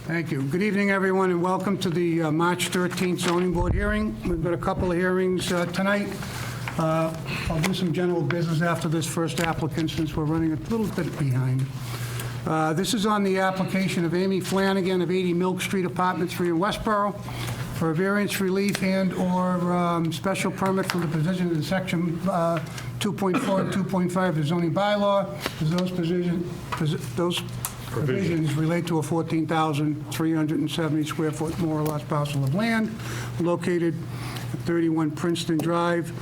Thank you. Good evening, everyone, and welcome to the March 13th zoning board hearing. We've got a couple of hearings tonight. I'll do some general business after this first applicant since we're running a little bit behind. This is on the application of Amy Flanagan of 80 Milk Street, Apartment 3 in Westboro, for a variance relief and/or special permit for the provision in Section 2.4 and 2.5 of the zoning bylaw. Those provisions relate to a 14,370 square foot, more or less, parcel of land located at 31 Princeton Drive,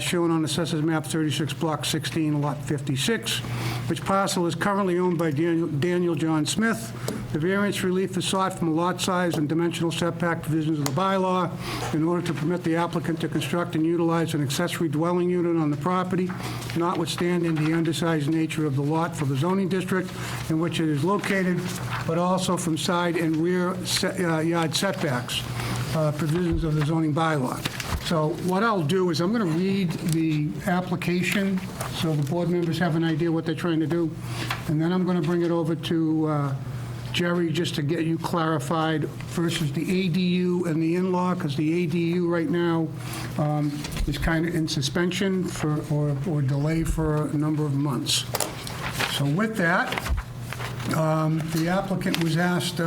shown on Assessors Map 36, Block 16, Lot 56, which parcel is currently owned by Daniel John Smith. The variance relief is sought from the lot size and dimensional setback provisions of the bylaw in order to permit the applicant to construct and utilize an accessory dwelling unit on the property, notwithstanding the undersized nature of the lot for the zoning district in which it is located, but also from side and rear yard setbacks, provisions of the zoning bylaw. So what I'll do is I'm going to read the application so the board members have an idea what they're trying to do, and then I'm going to bring it over to Jerry just to get you clarified versus the ADU and the in-law, because the ADU right now is kind of in suspension for or delay for a number of months. So with that, the applicant was asked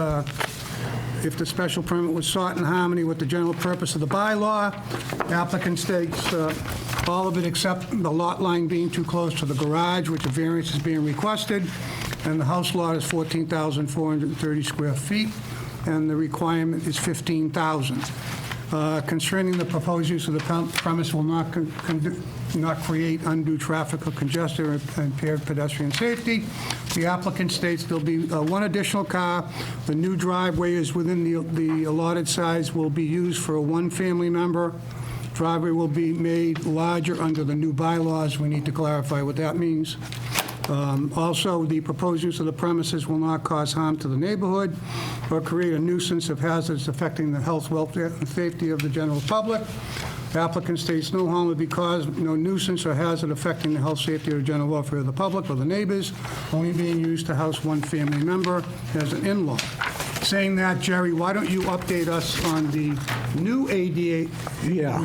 if the special permit was sought in harmony with the general purpose of the bylaw. The applicant states all of it except the lot line being too close to the garage, which a variance is being requested, and the house lot is 14,430 square feet, and the requirement is 15,000. Concerning the proposed use of the premise will not create undue traffic or congestion or impair pedestrian safety. The applicant states there'll be one additional car. The new driveway is within the allotted size, will be used for a one-family member. Driveway will be made larger under the new bylaws. We need to clarify what that means. Also, the proposed use of the premises will not cause harm to the neighborhood or create a nuisance of hazards affecting the health, welfare, and safety of the general public. The applicant states no harm will be caused, no nuisance or hazard affecting the health, safety, or general welfare of the public or the neighbors, only being used to house one family member as an in-law. Saying that, Jerry, why don't you update us on the new ADA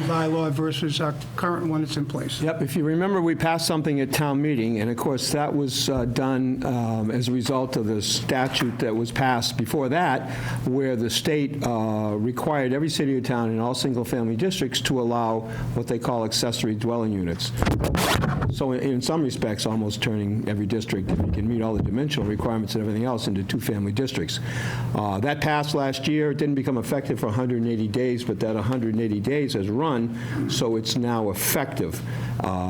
bylaw versus our current one that's in place? Yep, if you remember, we passed something at town meeting, and of course, that was done as a result of the statute that was passed before that, where the state required every city or town in all single-family districts to allow what they call accessory dwelling units. So in some respects, almost turning every district, if you can meet all the dimensional requirements and everything else, into two-family districts. That passed last year. It didn't become effective for 180 days, but that 180 days has run, so it's now effective.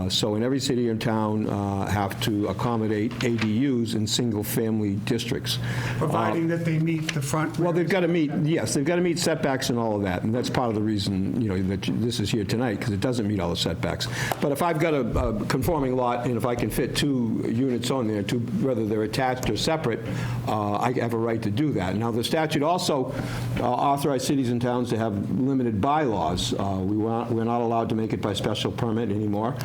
So in every city and town have to accommodate ADUs in single-family districts. Providing that they meet the front. Well, they've got to meet, yes, they've got to meet setbacks and all of that, and that's part of the reason, you know, that this is here tonight, because it doesn't meet all the setbacks. But if I've got a conforming lot, and if I can fit two units on there, whether they're attached or separate, I have a right to do that. Now, the statute also authorized cities and towns to have limited bylaws. We're not allowed to make it by special permit anymore.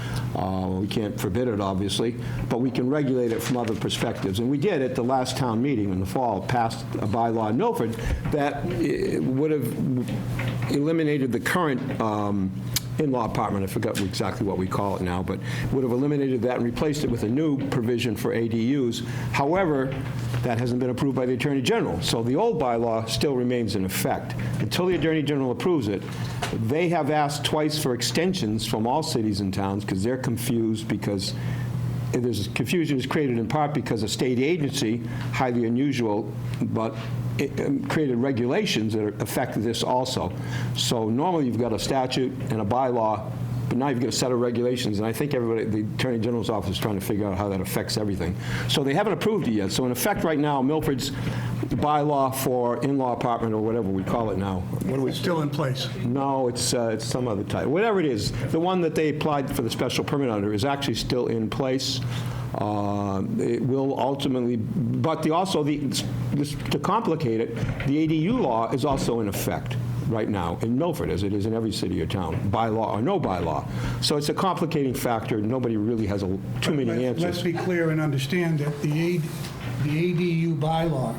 We can't forbid it, obviously, but we can regulate it from other perspectives. And we did at the last town meeting in the fall, passed a bylaw in Milford that would have eliminated the current in-law apartment. I forgot exactly what we call it now, but would have eliminated that and replaced it with a new provision for ADUs. However, that hasn't been approved by the Attorney General. So the old bylaw still remains in effect. Until the Attorney General approves it, they have asked twice for extensions from all cities and towns because they're confused, because there's confusion is created in part because a state agency, highly unusual, but it created regulations that affect this also. So normally you've got a statute and a bylaw, but now you've got a set of regulations, and I think everybody, the Attorney General's office is trying to figure out how that affects everything. So they haven't approved it yet. So in effect right now, Milford's bylaw for in-law apartment, or whatever we call it now. It's still in place. No, it's some other type. Whatever it is, the one that they applied for the special permit under is actually still in place. It will ultimately, but to complicate it, the ADU law is also in effect right now in Milford, as it is in every city or town, bylaw or no bylaw. So it's a complicating factor. Nobody really has too many answers. Let's be clear and understand that the ADU bylaw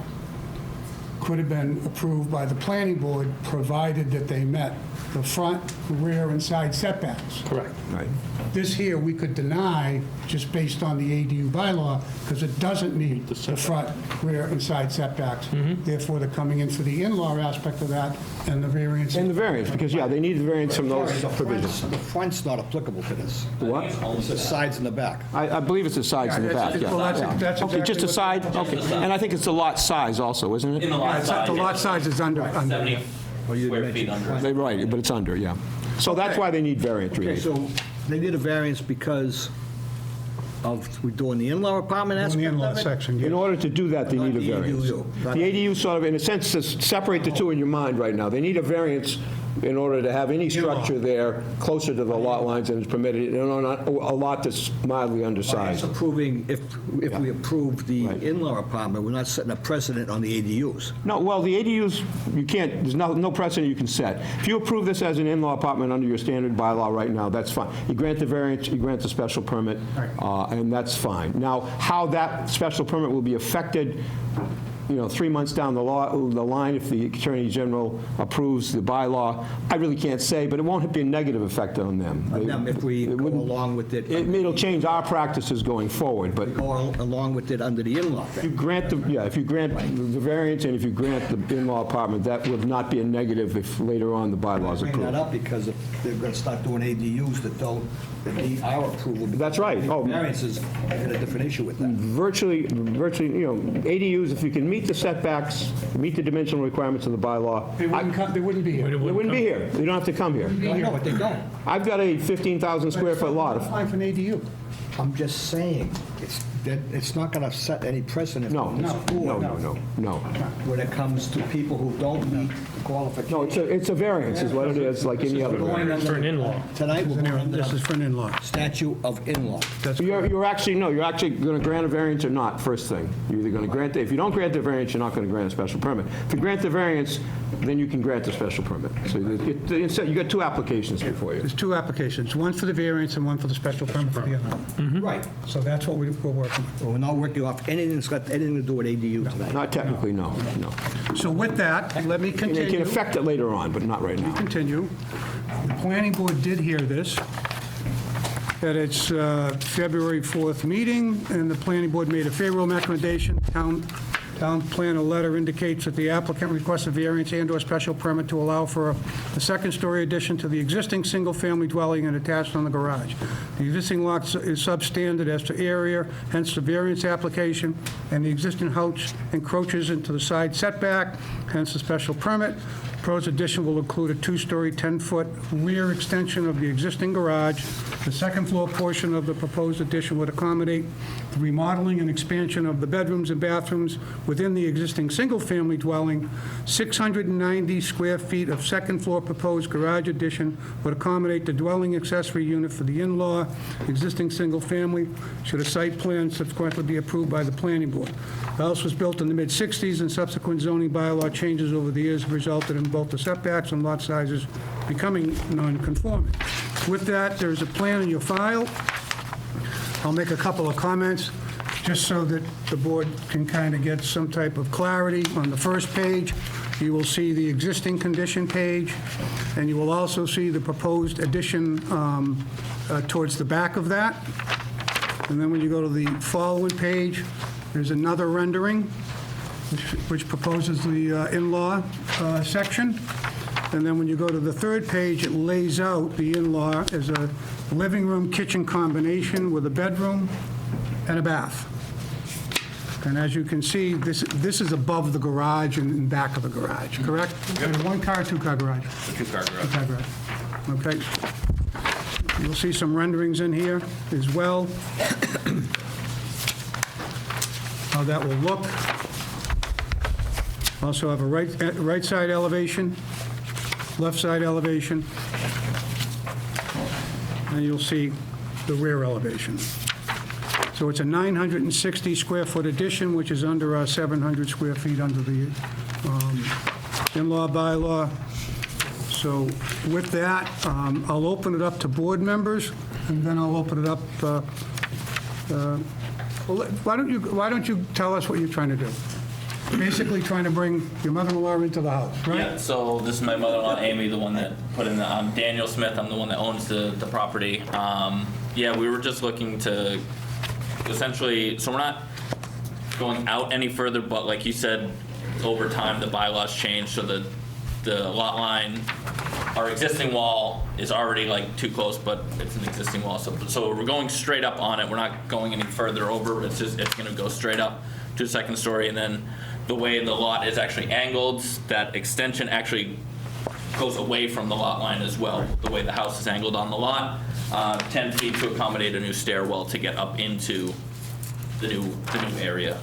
could have been approved by the planning board, provided that they met the front, rear, and side setbacks. Correct. Right. This here, we could deny just based on the ADU bylaw, because it doesn't meet the front, rear, and side setbacks. Therefore, they're coming in for the in-law aspect of that and the variance. And the variance, because, yeah, they need the variance from those provisions. The front's not applicable to this. What? It's the sides and the back. I believe it's the sides and the back, yeah. Well, that's Okay, just exactly a side, okay. And I think it's the lot size also, isn't In it? the Yeah, lot it's size. the lot size is under. 70 square feet under. They're right, but it's under, yeah. So that's why they need variance Okay, relief. so they need a variance because of, we're doing the in-law apartment In the aspect in-law of it? section, In yeah. order to do that, they Not need a the variance. ADU. The ADU sort of, in a sense, to separate the two in your mind right now. They need a variance in order to have any structure there closer to the lot lines than is permitted, and on a lot that's mildly It's undersized. approving, if we approve the Right. in-law apartment, we're not setting a precedent on the ADUs. No, well, the ADUs, you can't, there's no precedent you can set. If you approve this as an in-law apartment under your standard bylaw right now, that's fine. You grant the variance, you grant the special permit, and that's fine. Now, how that special permit will be affected, 3 months down the line, if the Attorney General approves the bylaw, I really can't say, but it won't be a negative effect on them. If we It go wouldn't- along with it, It'll change our practices going forward, but go along with it under the in-law if you thing. grant if you grant the variance and if you grant the in-law apartment, that would not be a negative if later on the bylaws Bring that approved. up because if they're going to start doing ADUs that need our approval. That's right. Oh. Variances, I got a different issue with that. Virtually, ADUs, if you can meet the setbacks, meet the dimensional requirements of the bylaw, They wouldn't be here. they wouldn't be here. You don't have to come here. I know, but they don't. I've got a 15,000 square foot lot. Applying for an ADU. I'm just saying, it's not going to set any precedent. No, on this board no. when it comes to people who don't meet the qualifications. No, it's a variance is what it is, like any other variance. For an in-law. Tonight, we're going under This is the for an in-law. statute of in-law. You're actually going to grant a variance or not, first thing. You're either going to grant, if you don't grant the variance, you're not going to grant a special permit. If you grant the variance, then you can grant the special permit. So you got two applications before you. There's two applications, one for the variance and one for the special permit for the other. Right. So that's what we're working with. We're not working off anything that's got anything to do with ADU tonight. Not technically, no. So with that, let me And they can continue. affect it later on, but not right now. Continue. The planning board did hear this at its February 4th meeting, and the planning board made a favorable recommendation. Town planner letter indicates that the applicant requests a variance and/or special permit to allow for a second-story addition to the existing single-family dwelling and attached on the garage. The existing lot is substandard as to area, hence the variance application, and the existing house encroaches into the side setback, hence the special permit. Proposed addition will include a two-story, 10-foot rear extension of the existing garage. The second-floor portion of the proposed addition would accommodate the remodeling and expansion of the bedrooms and bathrooms within the existing single-family dwelling. 690 square feet of second-floor proposed garage addition would accommodate the dwelling accessory unit for the in-law existing single-family, should a site plan subsequently be approved by the planning board. The house was built in the mid-'60s, and subsequent zoning bylaw changes over the years have resulted in both the setbacks and lot sizes becoming non-conforming. With that, there's a plan in your file. I'll make a couple of comments, just so that the board can kind of get some type of clarity. On the first page, you will see the existing condition page, and you will also see the proposed addition towards the back of that. And then when you go to the following page, there's another rendering, which proposes the in-law section. And then when you go to the third page, it lays out the in-law as a living room kitchen combination with a bedroom and a bath. And as you can see, this is above the garage and in back of the garage, correct? One-car, two-car garage? Two-car garage. Two-car garage. Okay. You'll see some renderings in here as well. How that will look. Also have a right side elevation, left side elevation, and you'll see the rear elevation. So it's a 960 square foot addition, which is under our 700 square feet under the in-law bylaw. So with that, I'll open it up to board members, and then I'll open it up. Why don't you tell us what you're trying to do? basically trying to bring your mother-in-law into the house, right? Yeah, so this is my mother-in-law, Amy, the one that put in the, Daniel Smith, I'm the one that owns the property. Yeah, we were just looking to essentially, so we're not going out any further, but like you said, over time, the bylaws changed, so the lot line, our existing wall is already like too close, but it's an existing wall, so we're going straight up on it, we're not going any further over, it's gonna go straight up to the second story, and then the way the lot is actually angled, that extension actually goes away from the lot line as well, the way the house is angled on the lot, 10 feet to accommodate a new stairwell to get up into the new area.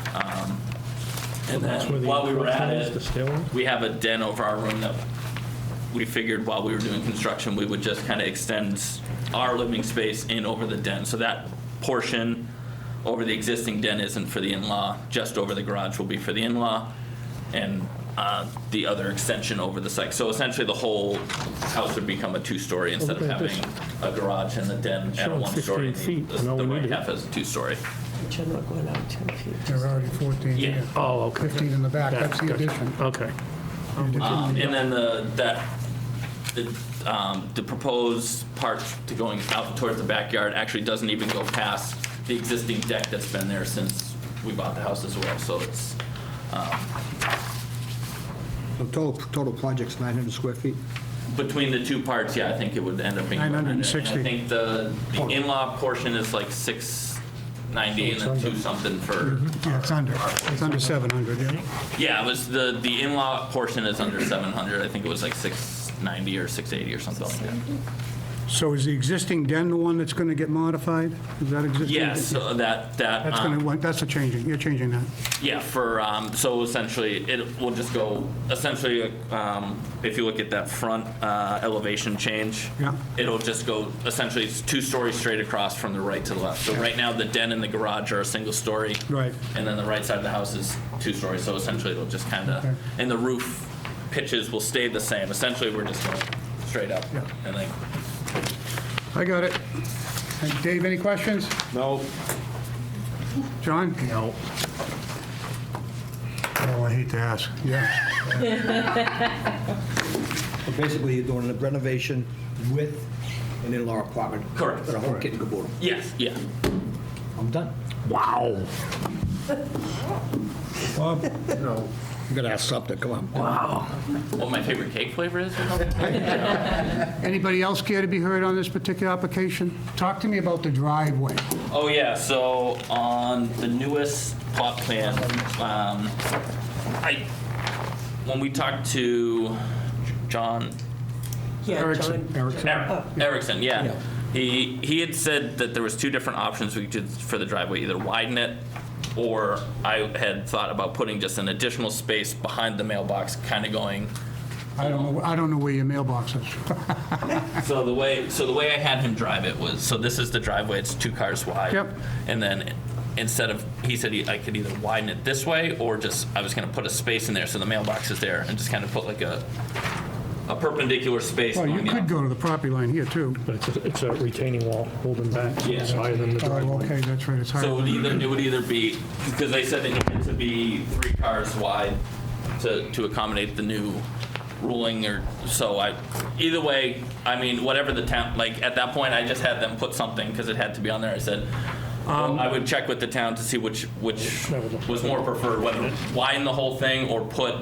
And then while we were at it, we have a den over our room that we figured while we were doing construction, we would just kind of extend our living space in over the den. So that portion over the existing den isn't for the in-law, just over the garage will be for the in-law, and the other extension over the site. So essentially, the whole house would become a two-story instead of having a garage and a den at a one-story. 15 feet, The and all we right need half is a two-story. Which I'm not going out 10 feet. They're already 14 Yeah. here. Oh, okay. 15 in the back, that's the Gotcha. addition. Okay. And then the proposed part to going out towards the backyard actually doesn't even go past the existing deck that's been there since we bought the house as well. So it's, The total project's 900 square feet? between the two parts, yeah, I think it would end up being. 960. And I think the in-law portion is like 690 and then 2 something for. Yeah, it's under 700, yeah. Yeah, it was the in-law portion is under 700. I think it was like 690 or 680 or something like that. So is the existing den the one that's going to get modified? Is that existing? Yes, so That's going to, that's a changing, you're changing that. yeah, for, so essentially, it will just go, essentially, if you look at that front elevation change, Yeah. it'll just go, essentially, it's 2 stories straight across from the right to the left. So right now, the den and the garage are a single story. Right. And then the right side of the house is 2 stories, so essentially, it'll just kind of, Okay. and the roof pitches will stay the same. Essentially, we're just going straight up. Yeah. And then, I got it. Hey, Dave, any questions? No. John? No. Oh, I hate to ask. Yeah. So basically, you're doing a renovation with an in-law apartment? Correct. For the whole kit and caboodle? yes, yeah. I'm done. Wow. Bob? No. You gotta ask something, come on. Wow. What my favorite cake flavor is or something? Anybody else care to be heard on this particular application? Talk to me about the driveway. Oh, yeah, so on the newest plot plan, when we talked to John Yeah, John. Erickson, yeah, he had said that there was 2 different options we could for the driveway, either widen it, or I had thought about putting just an additional space behind the mailbox, kind of going. I don't know where your mailbox is. So the way I had him drive it was, so this is the driveway, it's 2 cars wide. Yep. And then instead of, he said I could either widen it this way, or just, I was gonna put a space in there so the mailbox is there, and just kind of put like a perpendicular space. Well, you going could up. go to the property line here, too. But it's a retaining wall holding back. So it's higher than the Oh, driveway. okay, that's right, it's hard. So it would either be, because they said they needed to be 3 cars wide to accommodate the new ruling, or, so either way, I mean, whatever the town, like, at that point, I just had them put something, because it had to be on there, I said, well, I would check with the town to see which was more preferred, whether widen the whole thing or put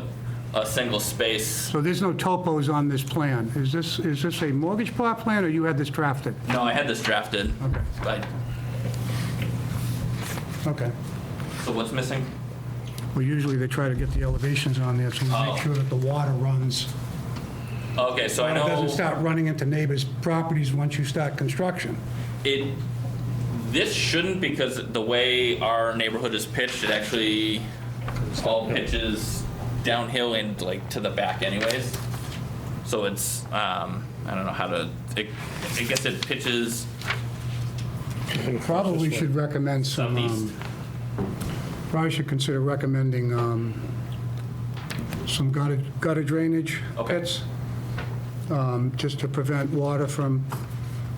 a single space. So there's no topos on this plan. Is this a mortgage plot plan, or you had this drafted? No, I had this drafted. Okay. Okay. So what's missing? Well, usually they try to get the elevations on there, so we Oh. make sure that the water runs. Okay, so I It know. doesn't start running into neighbors' properties once you start construction. This shouldn't, because the way our neighborhood is pitched, it actually all pitches downhill and like to the back anyways. So it's, I don't know how to, I guess it pitches, Probably should recommend some, Southeast. probably should consider recommending some gutter drainage Okay. pits, just to prevent water from,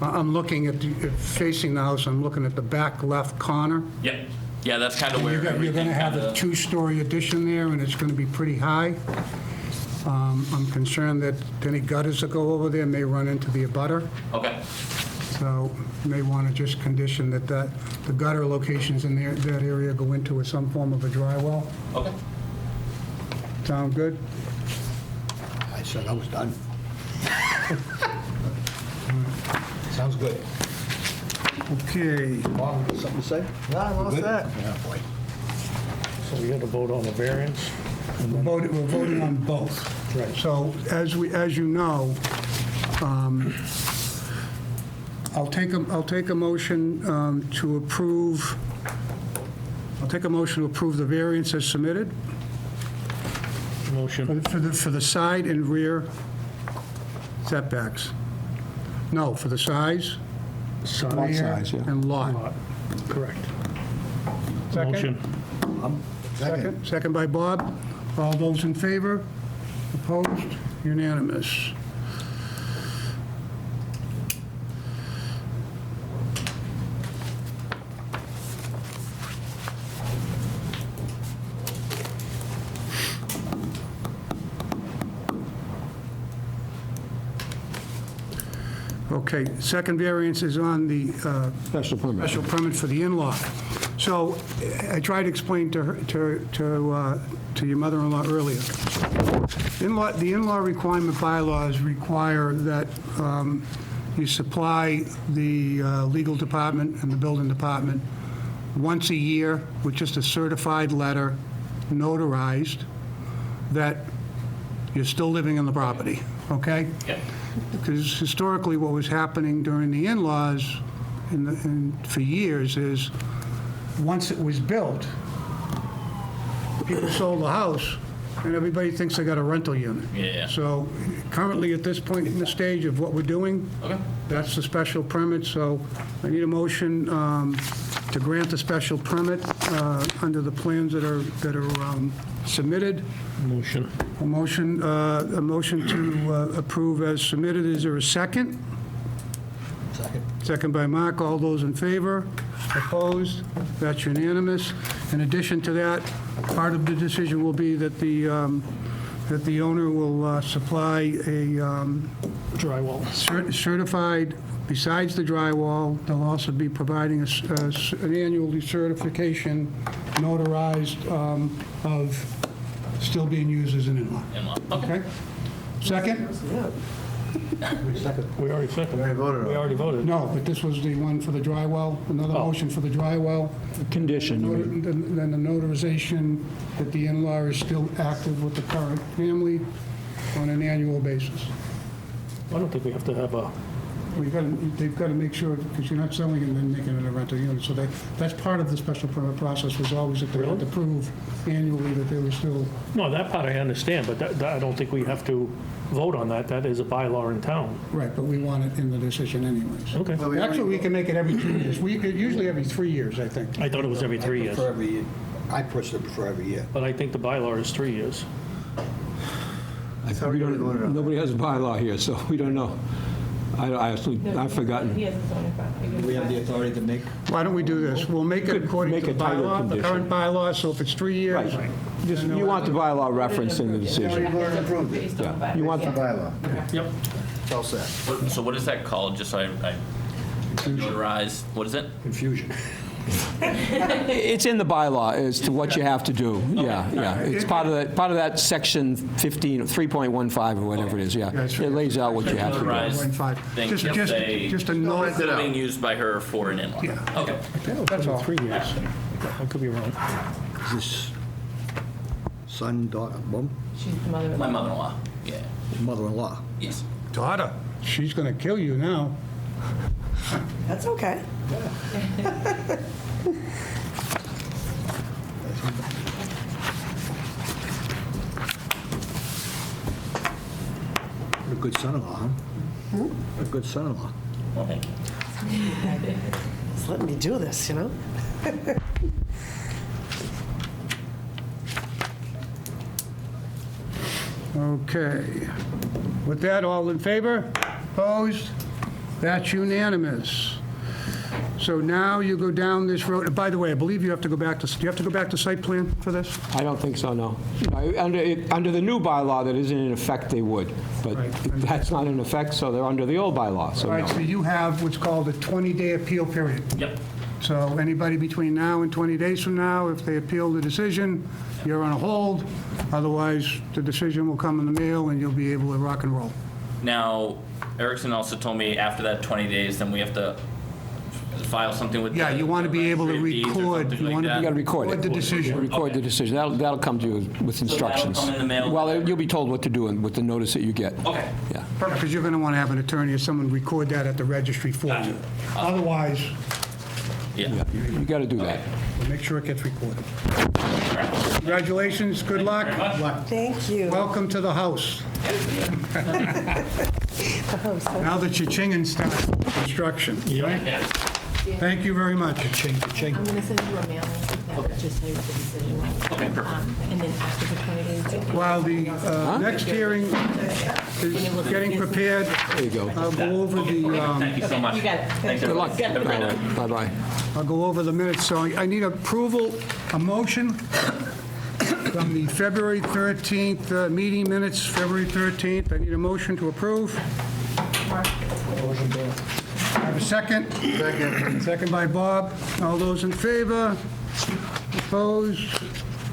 I'm looking at, facing the house, I'm looking at the back left corner. yep, Yeah, that's kind of where You're going everything to have a kinda- two-story addition there, and it's going to be pretty high. I'm concerned that any gutters that go over there may run into the abutter, Okay. so you may want to just condition that the gutter locations in that area go into some form of a dry well. Okay. Sound good? I said I was done. Sounds good. Okay. Bob, something to say? No, I'm all set. Yeah, boy. So we had to vote on the variance. We're voting on both. Right. So as you know, I'll take a motion to approve, the variance as submitted Motion. for the side and rear setbacks. No, for the size, Side. rear, size, yeah. and lot. Lot. Correct. Second? Motion. Second. Second by Bob. All those in favor? Opposed? Unanimous. Okay, second variance is on the Special permit. special permit for the in-law. So I tried to explain to your mother-in-law earlier. The in-law requirement bylaws require that you supply the legal department and the building department once a year with just a certified letter, notarized, that you're still living in the property, okay? Yeah. Because historically, what was happening during the in-laws for years is, once it was built, people sold the house, and everybody thinks they got a rental unit. Yeah. So currently, at this point in the stage of what we're doing, Okay. that's the special permit, so I need a motion to grant the special permit under the plans that are submitted. Motion. A motion to approve as submitted. Is there a second? Second. Second by Mark. All those in favor? Opposed? That's unanimous. In addition to that, part of the decision will be that the owner will supply a Drywall. certified, besides the drywall, they'll also be providing an annual certification notarized of still being used as an in-law. In-law. Okay. Okay? Second? We already seconded. already voted on it. We already voted. No, but this was the one for the drywall, another Oh. motion for the drywall. Condition. Then the notarization that the in-law is still active with the current family on an annual basis. I don't think we have to have a, They've got to make sure, because you're not selling it and then making it a rental unit, so that's part of the special permit process, was always that they had to prove annually that they were still, no, that part I understand, but that I don't think we have to vote on that. That is a bylaw in town. right, but we want it in the decision anyways. Okay. Well, we Actually, already- we can make it every 2 years. Usually every 3 years, I think. I thought it was every 3 years, Prefer every year. I personally prefer every year. but I think the bylaw is 3 years. We don't, nobody has a bylaw here, so we don't know. I've forgotten. He has his own effect. We have the authority to make. Why don't we do this? We'll make it Could according make to a the tighter bylaw, the condition. current bylaw, so if it's 3 years. Right. Just, you want the bylaw referenced in the decision. Already approved it. Based on the You want The bylaw. Yep. It's all set. So what is that called? Just so I notarize. What is it? Confusion. It's in the bylaw as to what you have to do. Yeah. It's part of that section 15, 3.15 or whatever it is, yeah. That's right. It lays out what you have to do. Notarized 1.5. thing Just- can just- say Just a note. still being used by her for an in-law. Yeah. Okay. That's all. 3 years. I could be wrong. Is this son, daughter, mom, She's the mother of My mother-in-law. Yeah. mother-in-law? Yes. Daughter, she's going to kill you now. That's okay. What a good son-in-law, huh? What a good son-in-law. Well, thank you. Just letting me do this, you know? Okay. With that, all in favor? Opposed? That's unanimous. So now you go down this road, by the way, I believe you have to go back to, do you have to go back to site plan for this? I don't think so, no. Under the new bylaw that isn't in effect, they would, but Right. that's not in effect, so they're under the old bylaw, so All right, so no. you have what's called a 20-day appeal period. Yep. So anybody between now and 20 days from now, if they appeal the decision, you're on a hold. Otherwise, the decision will come in the mail and you'll be able to rock and roll. Now, Erickson also told me after that 20 days, then we have to file something with. Yeah, the- you want to the be able to registry of deeds or record. something You like want to that. You got to record it. the decision. Record the decision. That'll come to you with instructions. come in the mail? Well, you'll be told what to do with the notice that you get. Okay. Yeah. Because you're going to want to have an attorney or someone record that at the registry for you. Otherwise, Yeah. You got to do that. we'll make sure it gets recorded. Congratulations, good luck. Thank you. Welcome to the house. Now that your chinging starts construction. Yeah. Thank you very much. Ching, ching. I'm gonna send you a mailing that will just tell you what the decision was. Okay, perfect. And then after the 20 days. you can- While the next hearing is getting prepared, There you go. I'll go over the, Thank you so much. You got it. Thanks, Good everyone. luck. Have a great night. All right, bye-bye. I'll go over the minutes. So I need approval, a motion from the February 13th meeting minutes, February 13th. I need a motion to approve. I have a second. Second by Bob. All those in favor? Opposed?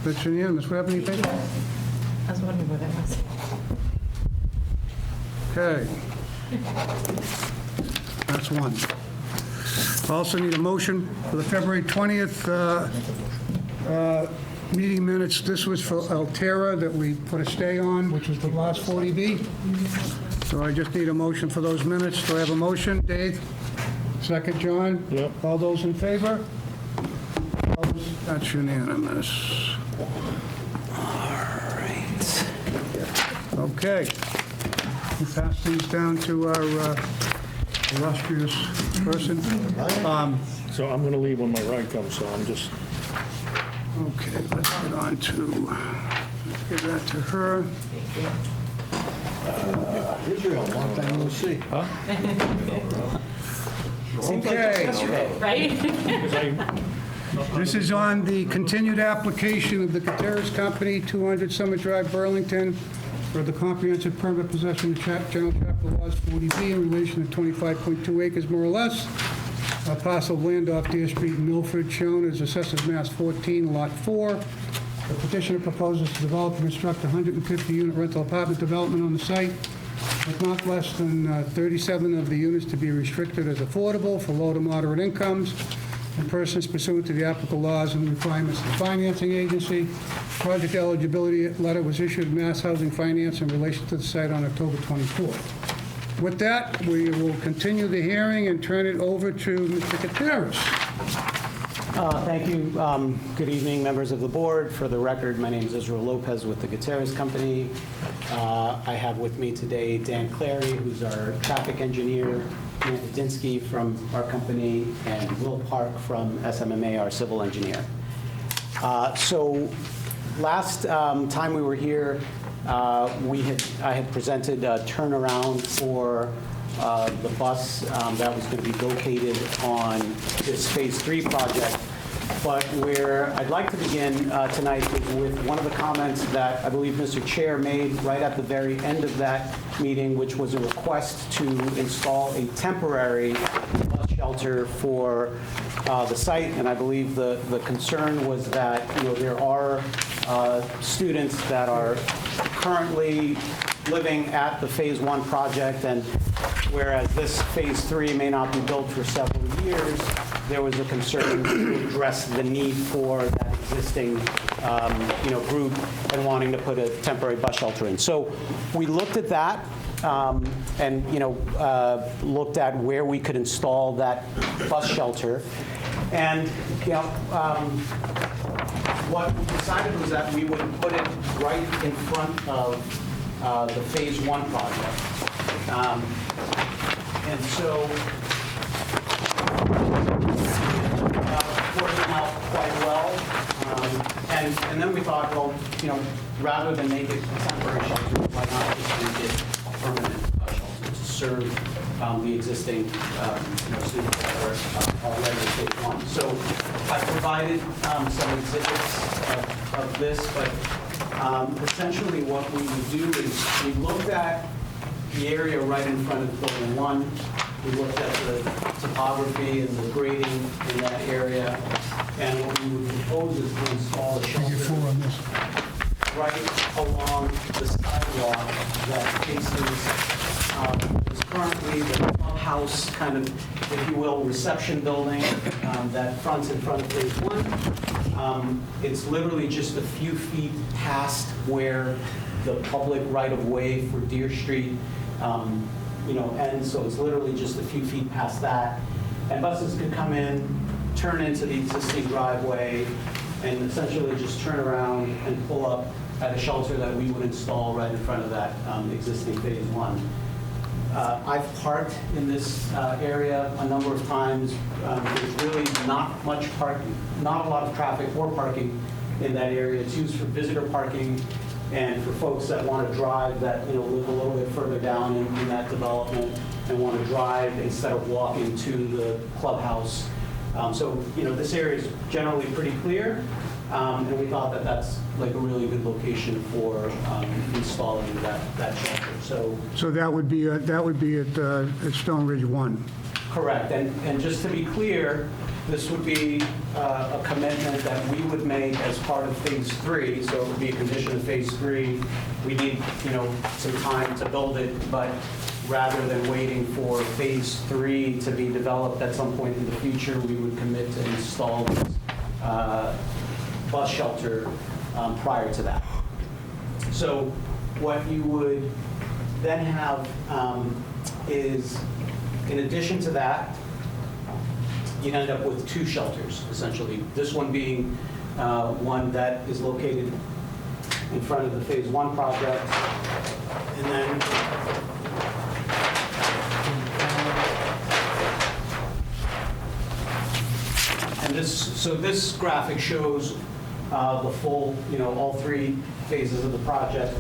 That's unanimous. What happened, anything? I was wondering what that was. Okay. That's one. Also need a motion for the February 20th meeting minutes. This was for Altera that we put a stay on, which was the last 40B. So I just need a motion for those minutes. Do I have a motion? Dave? Second, John? Yep. All those in favor? Opposed? That's unanimous. Okay. We'll pass these down to our illustrious person. So I'm going to leave when my ride comes, so I'm just, Okay, let's get on to, give that to her. Israel, long time no see. Okay, Right? because I, this is on the continued application of the Gutierrez Company, 200 Summit Drive, Burlington, for the comprehensive permit possession of General Chapter Laws 40B in relation to 25.2 acres, more or less, a parcel of land off Deer Street in Milford, shown as Assessors Mass 14, Lot 4. The petitioner proposes to develop and construct a 150-unit rental apartment development on the site, with not less than 37 of the units to be restricted as affordable for low to moderate incomes and persons pursuant to the applicable laws and requirements of the financing agency. Project eligibility letter was issued to Mass Housing Finance in relation to the site on October 24th. With that, we will continue the hearing and turn it over to Mr. Gutierrez. Thank you. Good evening, members of the board. For the record, my name is Israel Lopez with the Gutierrez Company. I have with me today Dan Clary, who's our traffic engineer, Matt Dinsky from our company, and Will Park from SMMA, our civil engineer. So last time we were here, I had presented a turnaround for the bus that was going to be located on this Phase 3 project. But where I'd like to begin tonight is with one of the comments that I believe Mr. Chair made right at the very end of that meeting, which was a request to install a temporary bus shelter for the site. And I believe the concern was that, there are students that are currently living at the Phase 1 project, and whereas this Phase 3 may not be built for several years, there was a concern to address the need for that existing, group and wanting to put a temporary bus shelter in. So we looked at that and, looked at where we could install that bus shelter. And, what we decided was that we would put it right in front of the Phase 1 project. And so working out quite well. And then we thought, well, rather than make it a temporary shelter, why not just make it a permanent shelter to serve the existing students that are already Phase 1. So I provided some exhibits of this, but essentially what we would do is we looked at the area right in front of Building 1. We looked at the topography and the grading in that area, and what we would propose is to install a Figure shelter 4 on this. right along the sidewalk that faces, is currently the clubhouse, kind of, if you will, reception building that fronts in front of Phase 1. It's literally just a few feet past where the public right-of-way for Deer Street ends, so it's literally just a few feet past that. And buses could come in, turn into the existing driveway, and essentially just turn around and pull up at a shelter that we would install right in front of that existing Phase 1. I've parked in this area a number of times. There's really not much parking, not a lot of traffic or parking in that area. It's used for visitor parking and for folks that want to drive that live a little bit further down in that development and want to drive instead of walking to the clubhouse. So this area is generally pretty clear, and we thought that that's like a really good location for installing that shelter. So that would be at Stone Ridge 1. Correct, and just to be clear, this would be a commitment that we would make as part of Phase 3, so it would be a condition of Phase 3. We need, some time to build it, but rather than waiting for Phase 3 to be developed at some point in the future, we would commit to install this bus shelter prior to that. So what you would then have is, in addition to that, you'd end up with 2 shelters, essentially. This one being one that is located in front of the Phase 1 project. And then this graphic shows the full, all 3 phases of the project.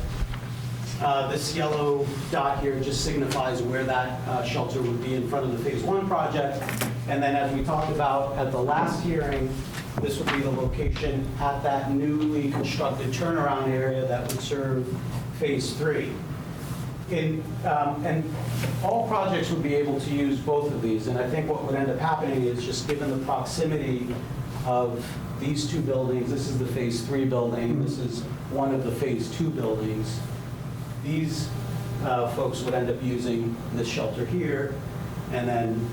This yellow dot here just signifies where that shelter would be in front of the Phase 1 project. And then, as we talked about at the last hearing, this would be the location at that newly constructed turnaround area that would serve Phase 3. And all projects would be able to use both of these. And I think what would end up happening is, just given the proximity of these 2 buildings, this is the Phase 3 building, this is one of the Phase 2 buildings, these folks would end up using this shelter here, and then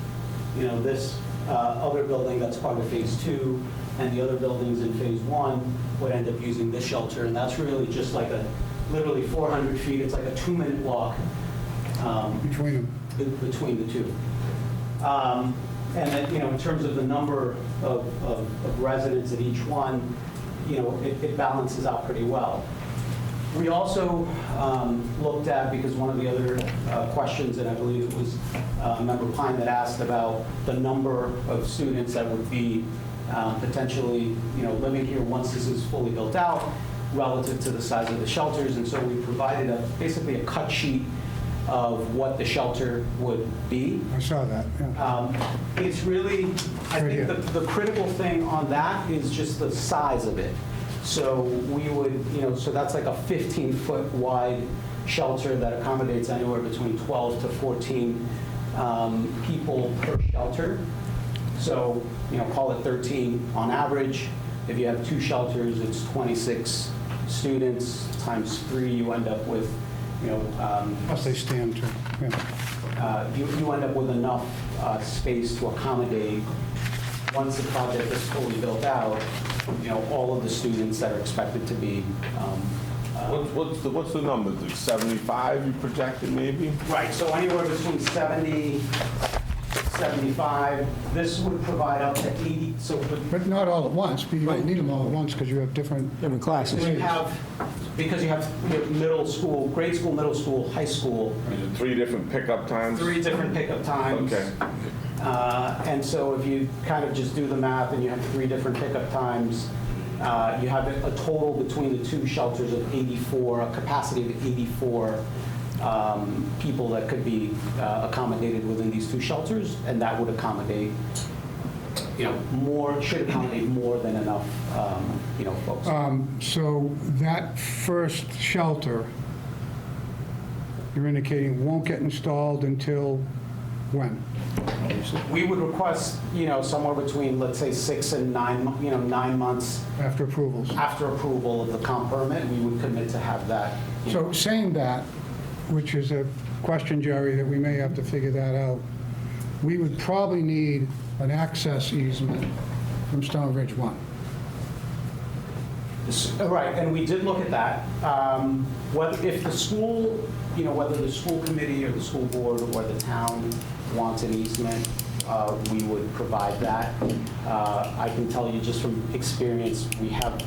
this other building that's part of Phase 2 and the other buildings in Phase 1 would end up using this shelter, and that's really just like literally 400 feet. It's like a 2-minute walk Between them. between the 2. And then, in terms of the number of residents at each one, it balances out pretty well. We also looked at, because one of the other questions, and I believe it was Member Pine that asked about the number of students that would be potentially, living here once this is fully built out, relative to the size of the shelters. And so we provided basically a cut sheet of what the shelter would be. I saw that, yeah. It's really, I think the critical thing on that is just the size of it. So we would, so that's like a 15-foot wide shelter that accommodates anywhere between 12 to 14 people per shelter. So, call it 13 on average. If you have 2 shelters, it's 26 students times 3. You end up with, Plus they stand too, yeah. you end up with enough space to accommodate, once the project is fully built out, all of the students that are expected to be. What's the number? Like 75 you projected maybe? Right, so anywhere between 70, 75. This would provide up to 80, But not all at once, but you don't need them all at once because you have different classes. because you have middle school, grade school, middle school, high school. Is it 3 different pickup times? 3 different pickup times. Okay. And so if you kind of just do the math and you have 3 different pickup times, you have a total between the 2 shelters of 84, a capacity of 84 people that could be accommodated within these 2 shelters, and that would accommodate, should accommodate more than enough, folks. So that first shelter, you're indicating won't get installed until when? We would request, somewhere between, let's say, 6 and 9 months After approvals? after approval of the comp permit, we would commit to have that. So saying that, which is a question, Jerry, that we may have to figure that out, we would probably need an access easement from Stone Ridge 1. Right, and we did look at that. If the school, whether the school committee or the school board or the town wants an easement, we would provide that. I can tell you just from experience, we have,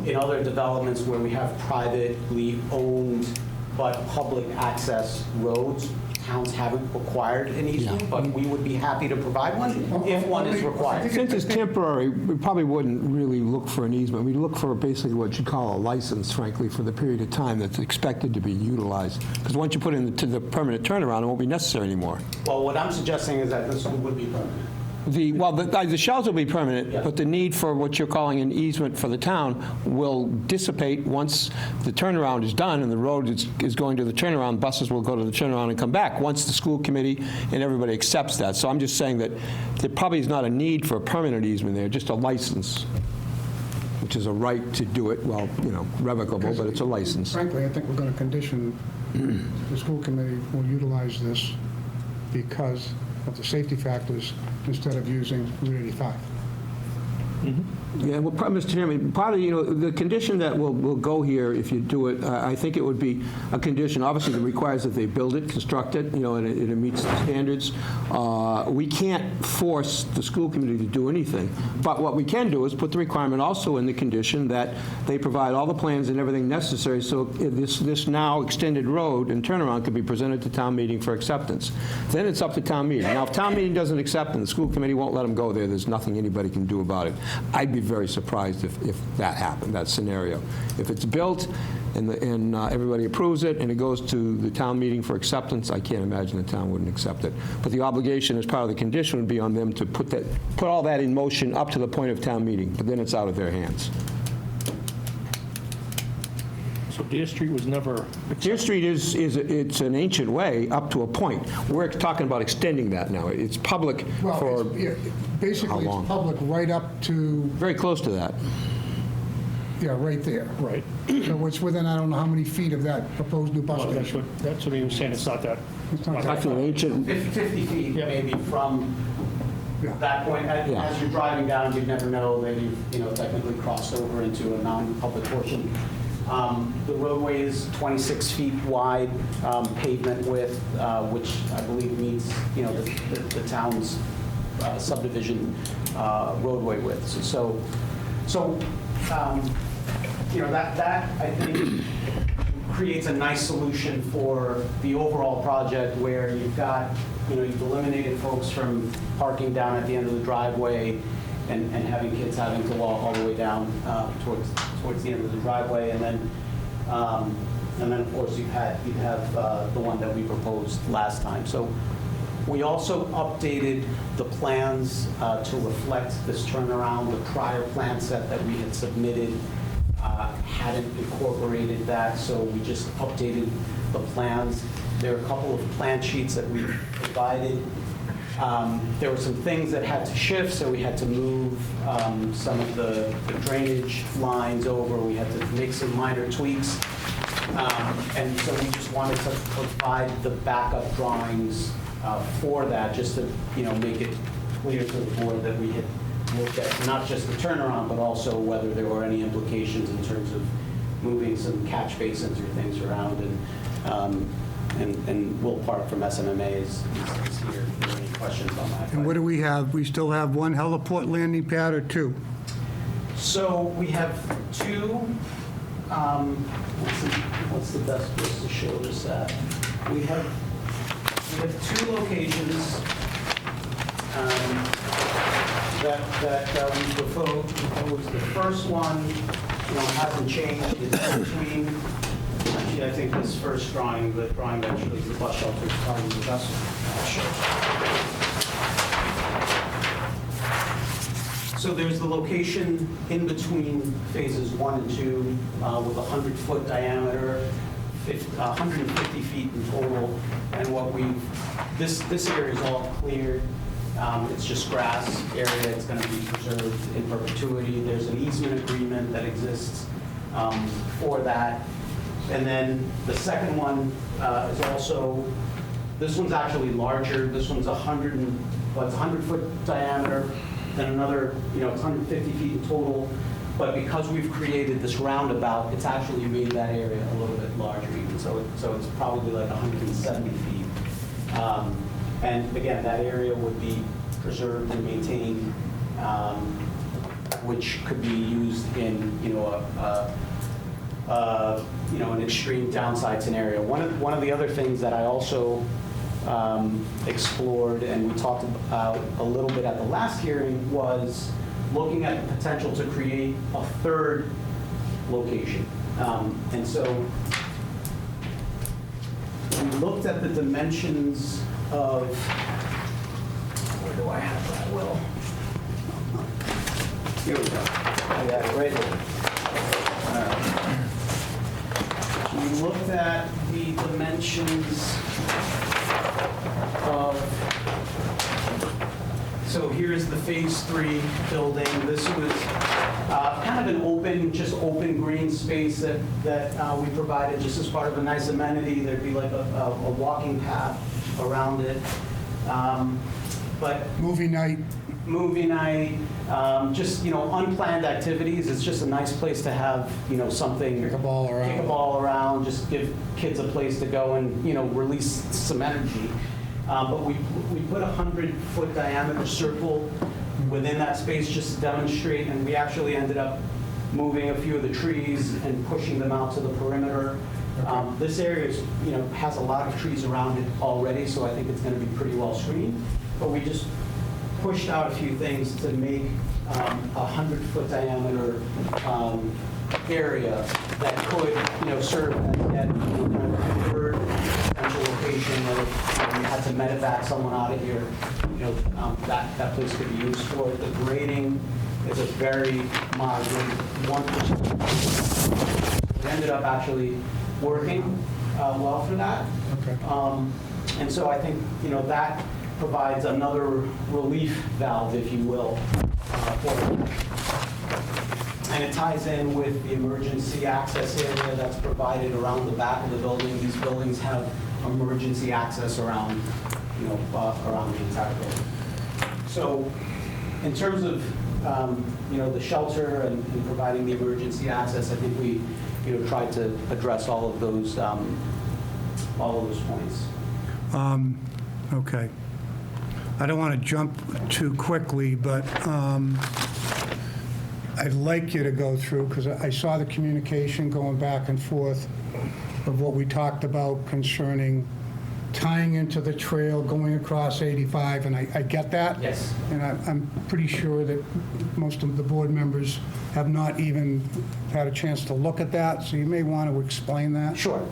in other developments where we have privately owned but public access roads, towns haven't required an easement, but we would be happy to provide one if one is required. Since it's temporary, we probably wouldn't really look for an easement. We'd look for basically what you'd call a license, frankly, for the period of time that's expected to be utilized. Because once you put it into the permanent turnaround, it won't be necessary anymore. Well, what I'm suggesting is that this one would be permanent. The shells will be permanent, Yeah. but the need for what you're calling an easement for the town will dissipate once the turnaround is done and the road is going to the turnaround. Buses will go to the turnaround and come back once the school committee and everybody accepts that. So I'm just saying that there probably is not a need for a permanent easement there, just a license, which is a right to do it, well, revocable, but it's a license. Frankly, I think we're going to condition the school committee will utilize this because of the safety factors instead of using Route 85. Yeah, well, Mr. Chairman, part of, the condition that will go here if you do it, I think it would be a condition, obviously, that requires that they build it, construct it, and it meets the standards. We can't force the school committee to do anything, but what we can do is put the requirement also in the condition that they provide all the plans and everything necessary so this now extended road and turnaround could be presented to town meeting for acceptance. Then it's up to town meeting. Now, if town meeting doesn't accept and the school committee won't let them go there, there's nothing anybody can do about it. I'd be very surprised if that happened, that scenario. If it's built and everybody approves it and it goes to the town meeting for acceptance, I can't imagine the town wouldn't accept it. But the obligation as part of the condition would be on them to put all that in motion up to the point of town meeting, but then it's out of their hands. So Deer Street was never, Deer Street it's an ancient way up to a point. We're talking about extending that now. It's public Well, for basically, how long? it's public right up to, very close to that. right there. right. So it's within, I don't know how many feet of that proposed new bus Well, station. that's what he was saying, it's not that. It's not that That's an ancient, 50 feet Yeah. maybe from Yeah. that point. Yeah. As you're driving down, you'd never know that you've, technically crossed over into a non-public portion. The roadway is 26 feet wide, pavement width, which I believe meets, the town's subdivision roadway width. That I think creates a nice solution for the overall project where you've got, you've eliminated folks from parking down at the end of the driveway and having kids having to walk all the way down towards the end of the driveway. And then of course, you'd have the one that we proposed last time. So we also updated the plans to reflect this turnaround. The prior plan set that we had submitted hadn't incorporated that, so we just updated the plans. There are a couple of plan sheets that we provided. There were some things that had to shift, so we had to move some of the drainage lines over. We had to make some minor tweaks. And so we just wanted to provide the backup drawings for that, just to make it clear to the board that we had looked at not just the turnaround, but also whether there were any implications in terms of moving some catch basins or things around. And Will Park from SMA is here. If there are any questions on that? And what do we have? We still have one heliport landing pad or two? So we have two, what's the best place to show this at? We have two locations that we proposed. The first one, hasn't changed. It's between, actually, I think this first drawing, the drawing that shows the bus shelter is probably the best one. I'll show you. So there's the location in between phases 1 and 2 with a 100-foot diameter, 150 feet in total. And what this area is all cleared. It's just grass area. It's going to be preserved in perpetuity. There's an easement agreement that exists for that. And then the second one is also, this one's actually larger. This one's 100-foot diameter. Then another, it's 150 feet in total. But because we've created this roundabout, it's actually made that area a little bit larger even. So it's probably like 170 feet. And again, that area would be preserved and maintained, which could be used in, an extreme downside scenario. One of the other things that I also explored and we talked about a little bit at the last hearing was looking at the potential to create a third location. And so we looked at the dimensions of, where do I have that, Will? Here we go. I got it right here. We looked at the dimensions of, so here's the Phase 3 building. This was kind of an open green space that we provided just as part of a nice amenity. There'd be like a walking path around it. But Movie night. Just, unplanned activities. It's just a nice place to have, something. Kick a ball around. Kick a ball around, just give kids a place to go and, release some energy. But we put a 100-foot diameter circle within that space just to demonstrate, and we actually ended up moving a few of the trees and pushing them out to the perimeter. This area is, has a lot of trees around it already, so I think it's going to be pretty well screened. But we just pushed out a few things to make a 100-foot diameter area that could, serve as kind of a third potential location, or if we had to medevac someone out of here, that place could be used for it. The grading is a very moderate 1%. It ended up actually working well for that. Okay. And so I think, that provides another relief valve, if you will, for it. And it ties in with the emergency access area that's provided around the back of the building. These buildings have emergency access around, around the entire building. So in terms of, the shelter and providing the emergency access, I think we, tried to address all of those points. Okay. I don't want to jump too quickly, but I'd like you to go through, because I saw the communication going back and forth of what we talked about concerning tying into the trail, going across 85, and I get that. Yes. And I'm pretty sure that most of the board members have not even had a chance to look at that, so you may want to explain that. Sure.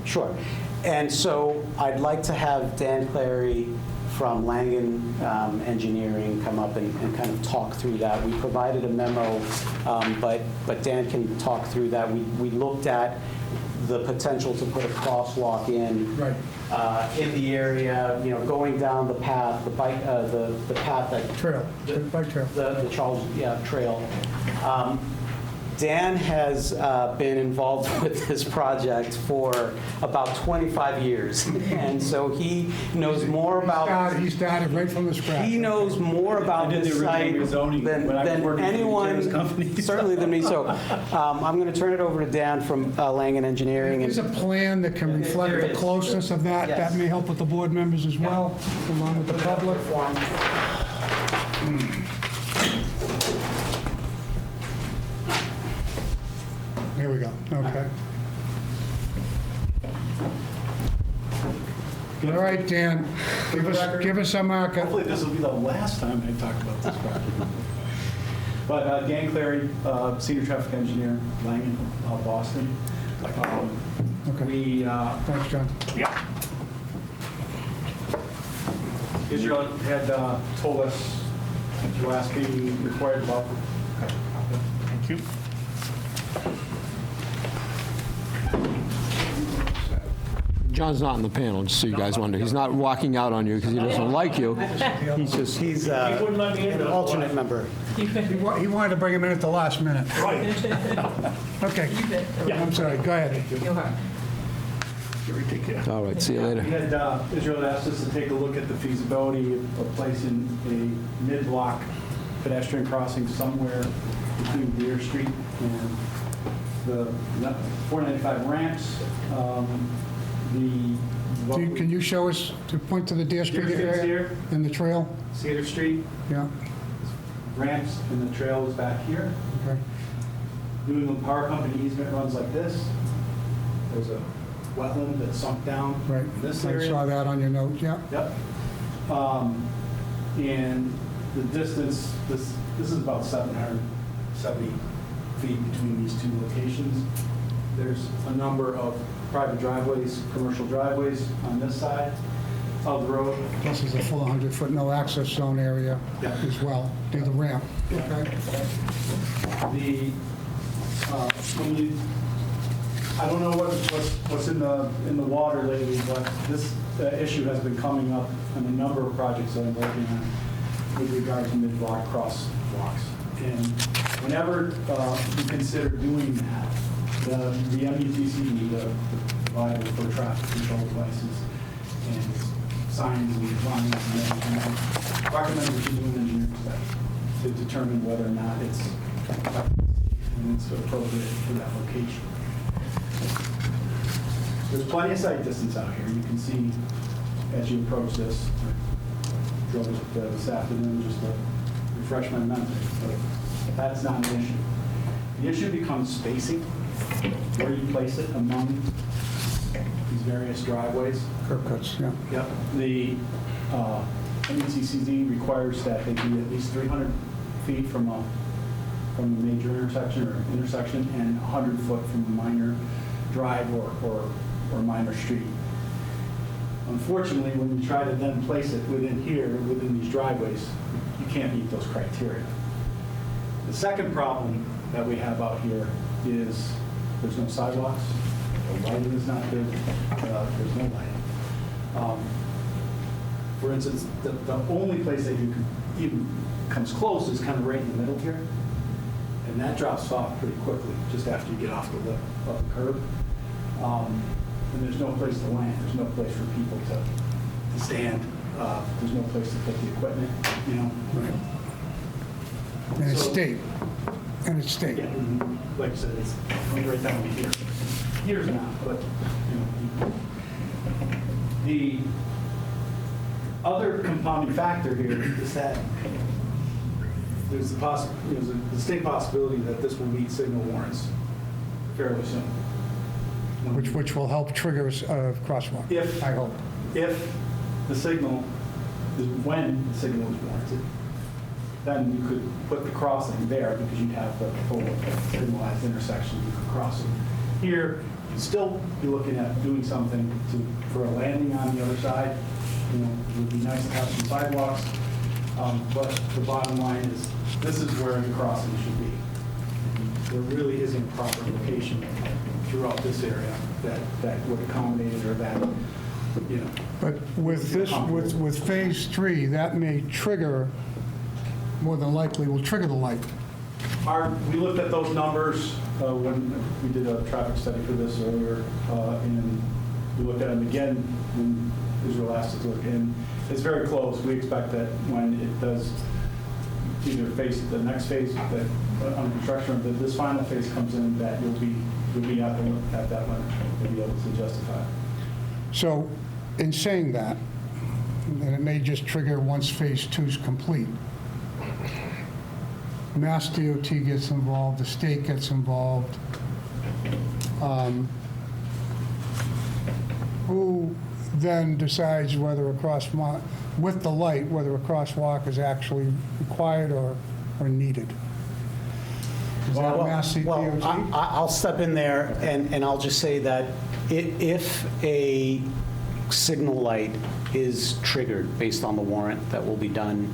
And so I'd like to have Dan Clary from Langen Engineering come up and kind of talk through that. We provided a memo, but Dan can talk through that. We looked at the potential to put a crosswalk in in the area, going down the path, the path that Trail, bike trail. the Charles Trail. Dan has been involved with this project for about 25 years, and so he knows more about. He started right from the scratch. He knows more about this site than anyone, certainly than me. So I'm going to turn it over to Dan from Langen Engineering. There's a plan that can reflect the closeness of that. Yes. That may help with the board members as well, along with the public. Here we go. Okay. All right, Dan, give us a marker. Hopefully this will be the last time I talk about this project. But Dan Clary, Senior Traffic Engineer, Langen, Boston. Okay. Thanks, John. Israel had told us your last meeting required buffer. Thank you. John's not in the panel, just so you guys wonder. He's not walking out on you because he doesn't like you. He's just, He's wouldn't let me an into it. alternate member. He wanted to bring him in at the last minute. Right. Okay. I'm sorry, go ahead. Gary, take care. all right, see you We later. had, Israel had asked us to take a look at the feasibility of placing a mid-block pedestrian crossing somewhere between Deer Street and the 495 ramps. Can you show us, to point to the Deer Street Deer Street's area here. and the trail? Cedar Street, Yeah, ramps, and the trail is back here. okay. New England Power Company easement runs like this. There's a wetland that sunk down Right. in this I area. saw that on your note, yeah. Yep. And the distance, this is about 770 feet between these two locations. There's a number of private driveways, commercial driveways on this side of the road. This is a full 100-foot no-access zone area Yeah. as well, near the ramp. Okay. When you, I don't know what's in the water lately, but this issue has been coming up on a number of projects that I'm working on with regard to mid-block crosswalks. And whenever you consider doing that, the MUTCD, the provider for traffic control devices and signs and lines and everything, recommend that you do an engineering study to determine whether or not it's and it's appropriate for that location. There's plenty of sight distance out here. You can see as you approach this. I drove it this afternoon just to refresh my memory, but that's not an issue. The issue becomes spacing, where you place it among these various driveways. Curb cuts, yeah. Yep. The MUTCD requires that they be at least 300 feet from a major intersection and 100 foot from a minor drive or minor street. Unfortunately, when you try to then place it within here, within these driveways, you can't meet those criteria. The second problem that we have out here is there's no sidewalks, the lighting is not good, there's no lighting. For instance, the only place that you can even comes close is kind of right in the middle here, and that drops off pretty quickly just after you get off the lip of the curb. And there's no place to land, there's no place for people to stand, there's no place to put the equipment, you know. And it's So- state, and it's state. Yeah, and like I said, it's right down to here. Here's not, but, you know. The other compounding factor here is that there's a distinct possibility that this will meet signal warrants fairly soon. Which will help trigger a crosswalk, If- I hope. If the signal, when the signal is warranted, then you could put the crossing there because you'd have the full signalized intersection you could cross it. Here, you'd still be looking at doing something for a landing on the other side. You know, it would be nice to have some sidewalks, but the bottom line is, this is where the crossing should be. There really isn't a proper location throughout this area that would accommodate it or that, you know. But with this, with Phase 3, that may trigger, more than likely, will trigger the light. We looked at those numbers when we did a traffic study for this earlier, and we looked at them again when Israel asked us to look in. It's very close. We expect that when it does either face the next phase that under construction, or that this final phase comes in, that you'll be at that limit. You'll be able to justify it. So, in saying that, and it may just trigger once Phase 2 is complete, Mass DOT gets involved, the state gets involved. Who then decides whether with the light, whether a crosswalk is actually required or needed? Is that Mass DOT? I'll step in there and I'll just say that if a signal light is triggered based on the warrant that will be done,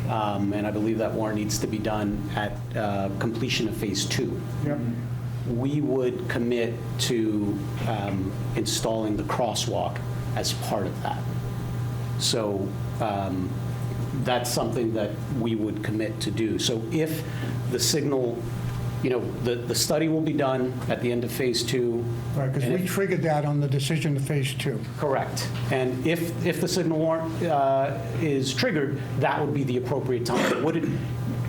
and I believe that more needs to be done at completion of Phase 2. Yep. We would commit to installing the crosswalk as part of that. So that's something that we would commit to do. So if the signal, the study will be done at the end of Phase 2. Right, because and we if- triggered that on the decision to Phase 2. Correct. And if the signal warrant is triggered, that would be the appropriate time, would it,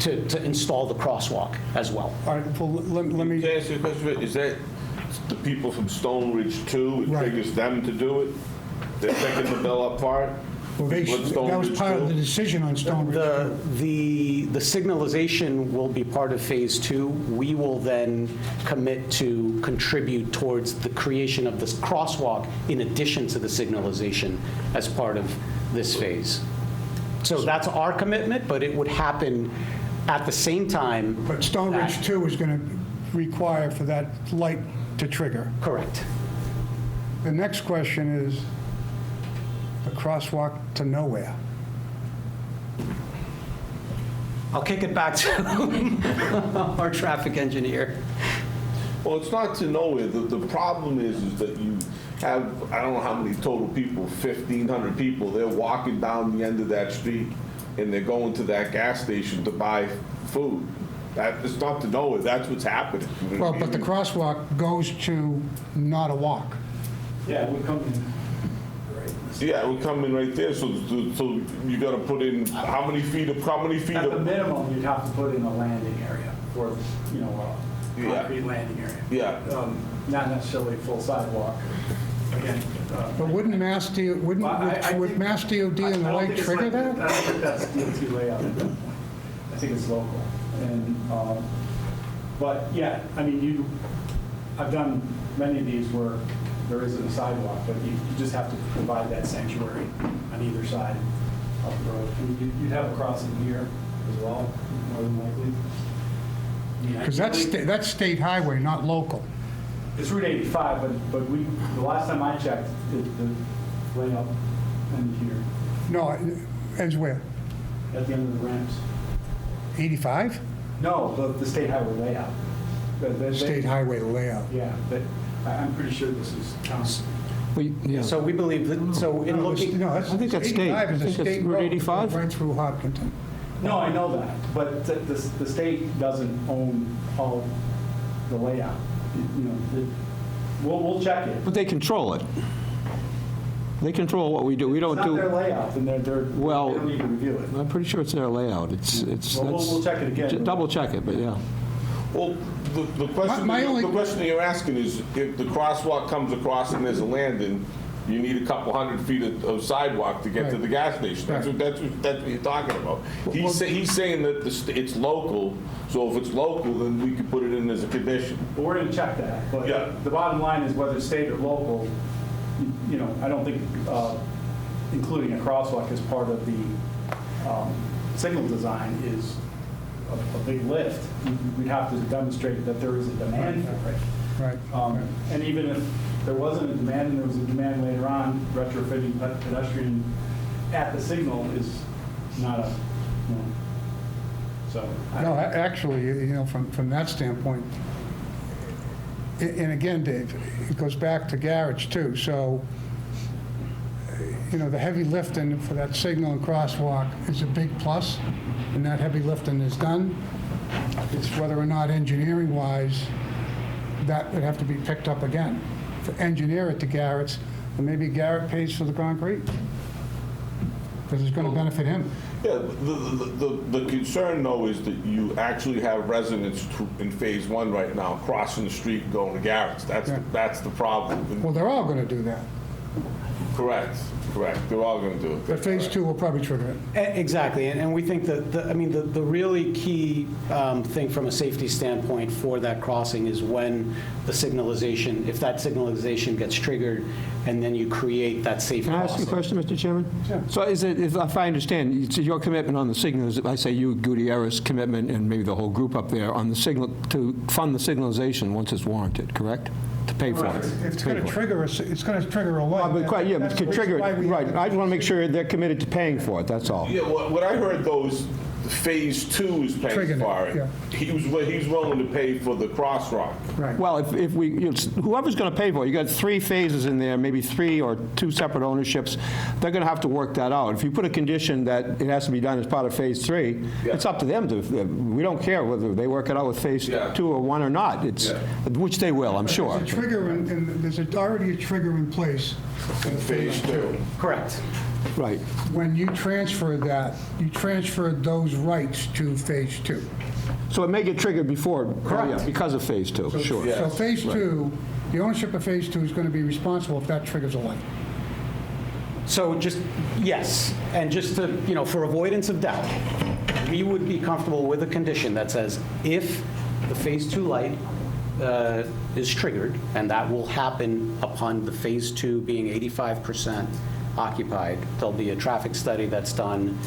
to install the crosswalk as well. All right, well, let Can I me, ask you a question? Is that the people from Stone Ridge too? It Right. triggers them to do it? They're picking the bill up for it? well, What Stone that was Ridge part of do? the decision on Stone Ridge. The signalization will be part of Phase 2. We will then commit to contribute towards the creation of this crosswalk in addition to the signalization as part of this phase. So that's our commitment, but it would happen at the same time. But Stone Ridge that- 2 is going to require for that light to trigger. Correct. The next question is the crosswalk to nowhere. I'll kick it back to our traffic engineer. Well, it's not to nowhere. The problem is that you have, I don't know how many total people, 1,500 people, they're walking down the end of that street and they're going to that gas station to buy food. That is not to nowhere. That's what's happening. Well, but the crosswalk goes to not a walk. Yeah, we come in. Yeah, we're coming right there, so you gotta put in, how many feet At the of, minimum, you'd have to put in a landing area for, a Yeah. concrete landing area. yeah. Not necessarily a full sidewalk. Again. But wouldn't Mass DOT, would Mass DOT and the light trigger I that? don't think that's DOT layout at that point. I think it's local. And, but yeah, I mean, I've done many of these where there isn't a sidewalk, but you just have to provide that sanctuary on either side of the road. And you'd have a crossing here as well, more than likely. I mean, Because ideally- that's state highway, not local. It's Route 85, but the last time I checked, the layout ended here, No, ends where? at the end of the ramps. 85? No, the state highway layout. State highway layout. Yeah, but I'm pretty sure this is town. So we believe that, so in looking, No, I think that's state. 85 is I a think that's state Route road. 85. Right through Hopkinton. No, I know that, but the state doesn't own all the layout. We'll check it. But they control it. They control what we do. We don't It's not their do, layout, and they Well- don't need to review it. I'm pretty sure it's their layout. It's, Well, we'll check it again. Double check it, but yeah. Well, the question, My only- the question that you're asking is, if the crosswalk comes across and there's a landing, you need a couple hundred feet of sidewalk to get to Right. the gas station. That's Right. what you're talking about. He's saying that it's local, so if it's local, then we could put it in as a condition. But we're going to check that. Yeah. But the bottom line is whether state or local, I don't think including a crosswalk as part of the signal design is a big lift. We'd have to demonstrate that there is a demand for it. Right. And even if there wasn't a demand and there was a demand later on, retrofitting pedestrian at the signal is not a, so. No, actually, from that standpoint, and again, Dave, it goes back to Garrett's too, so, the heavy lifting for that signal and crosswalk is a big plus, and that heavy lifting is done. It's whether or not engineering-wise, that would have to be picked up again. To engineer it to Garrett's, and maybe Garrett pays for the concrete, because it's going to benefit him. Yeah, the concern though is that you actually have residents in Phase 1 right now crossing the street and going to Garrett's. Yeah. That's the problem. Well, they're all going to do that. Correct. They're all going to do it. But Phase 2 will probably trigger it. exactly, and we think that, the really key thing from a safety standpoint for that crossing is when the signalization, if that signalization gets triggered, and then you create that safe Can I ask you a crossing. question, Mr. Chairman? Sure. So is it, if I understand, it's your commitment on the signals, I say you, Gutierrez commitment, and maybe the whole group up there, on the signal, to fund the signalization once it's warranted, correct? To pay for it. It's Pay going to for it. trigger, it's going to trigger a light. But That's could the trigger reason why it, we right. have I want to make sure they're committed to paying for it, that's all. Yeah, what I heard though is Phase 2 is paying Triggering it, for it. yeah. He's willing to pay for the crosswalk. Right. Well, if we, whoever's going to pay for it, you got 3 phases in there, maybe 3 or 2 separate ownerships, they're going to have to work that out. If you put a condition that it has to be done as part of Phase 3, it's up to them to, we don't care whether they work it out with Phase 2 or 1 or not, which they will, I'm sure. There's a trigger, and there's already a trigger in place. In Phase 2. Correct. Right. When you transfer that, you transfer those rights to Phase 2. So it may get triggered before, Correct. because of Phase 2, sure. So Phase 2, the ownership of Phase 2 is going to be responsible if that triggers a light. So just, yes, and just to, for avoidance of doubt, we would be comfortable with a condition that says if the Phase 2 light is triggered, and that will happen upon the Phase 2 being 85% occupied, there'll be a traffic study that's done.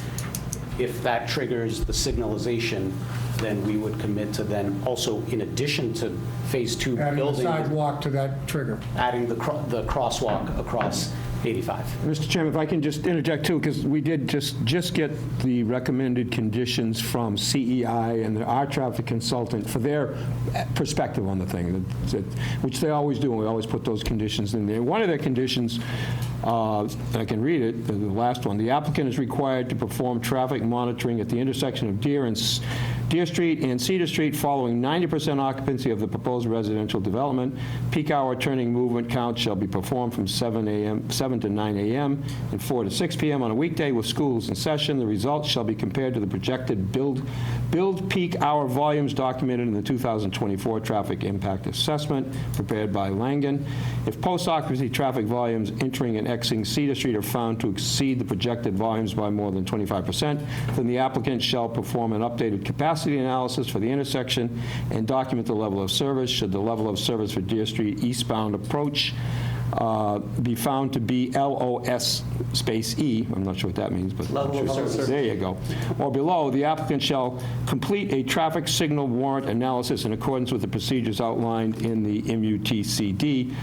If that triggers the signalization, then we would commit to then also, in addition to Phase 2 Adding the building, sidewalk to that trigger. adding the crosswalk across 85. Mr. Chairman, if I can just interject too, because we did just get the recommended conditions from CEI and our traffic consultant for their perspective on the thing, which they always do, and we always put those conditions in there. One of their conditions, I can read it, the last one, the applicant is required to perform traffic monitoring at the intersection of Deer Street and Cedar Street following 90% occupancy of the proposed residential development. Peak hour turning movement count shall be performed from 7 to 9 a.m. and 4 to 6 p.m. on a weekday with schools in session. The results shall be compared to the projected build peak hour volumes documented in the 2024 traffic impact assessment prepared by Langen. If post-occupancy traffic volumes entering and exiting Cedar Street are found to exceed the projected volumes by more than 25%, then the applicant shall perform an updated capacity analysis for the intersection and document the level of service. Should the level of service for Deer Street eastbound approach be found to be LOS space E, I'm not sure what that means, but Level of service. there you go, or below, the applicant shall complete a traffic signal warrant analysis in accordance with the procedures outlined in the MUTCD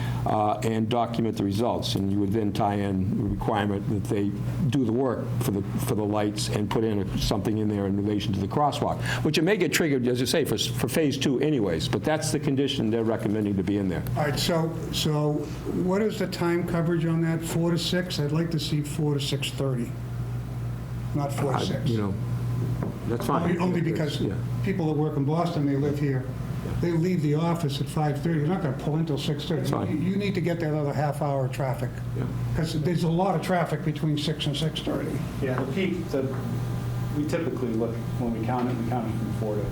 and document the results. And you would then tie in the requirement that they do the work for the lights and put in something in there in relation to the crosswalk, which it may get triggered, as you say, for Phase 2 anyways, but that's the condition they're recommending to be in there. All right, so what is the time coverage on that, 4 to 6? I'd like to see 4 to 6:30, not 4 to 6. That's fine. Only because Yeah. people that work in Boston, they live here, they leave the office at 5:30, they're not going to pull until 6:30. fine. You need to get that other half hour of traffic, because there's a lot of traffic between 6 and 6:30. Yeah, the peak, we typically look, when we count it from 4 to,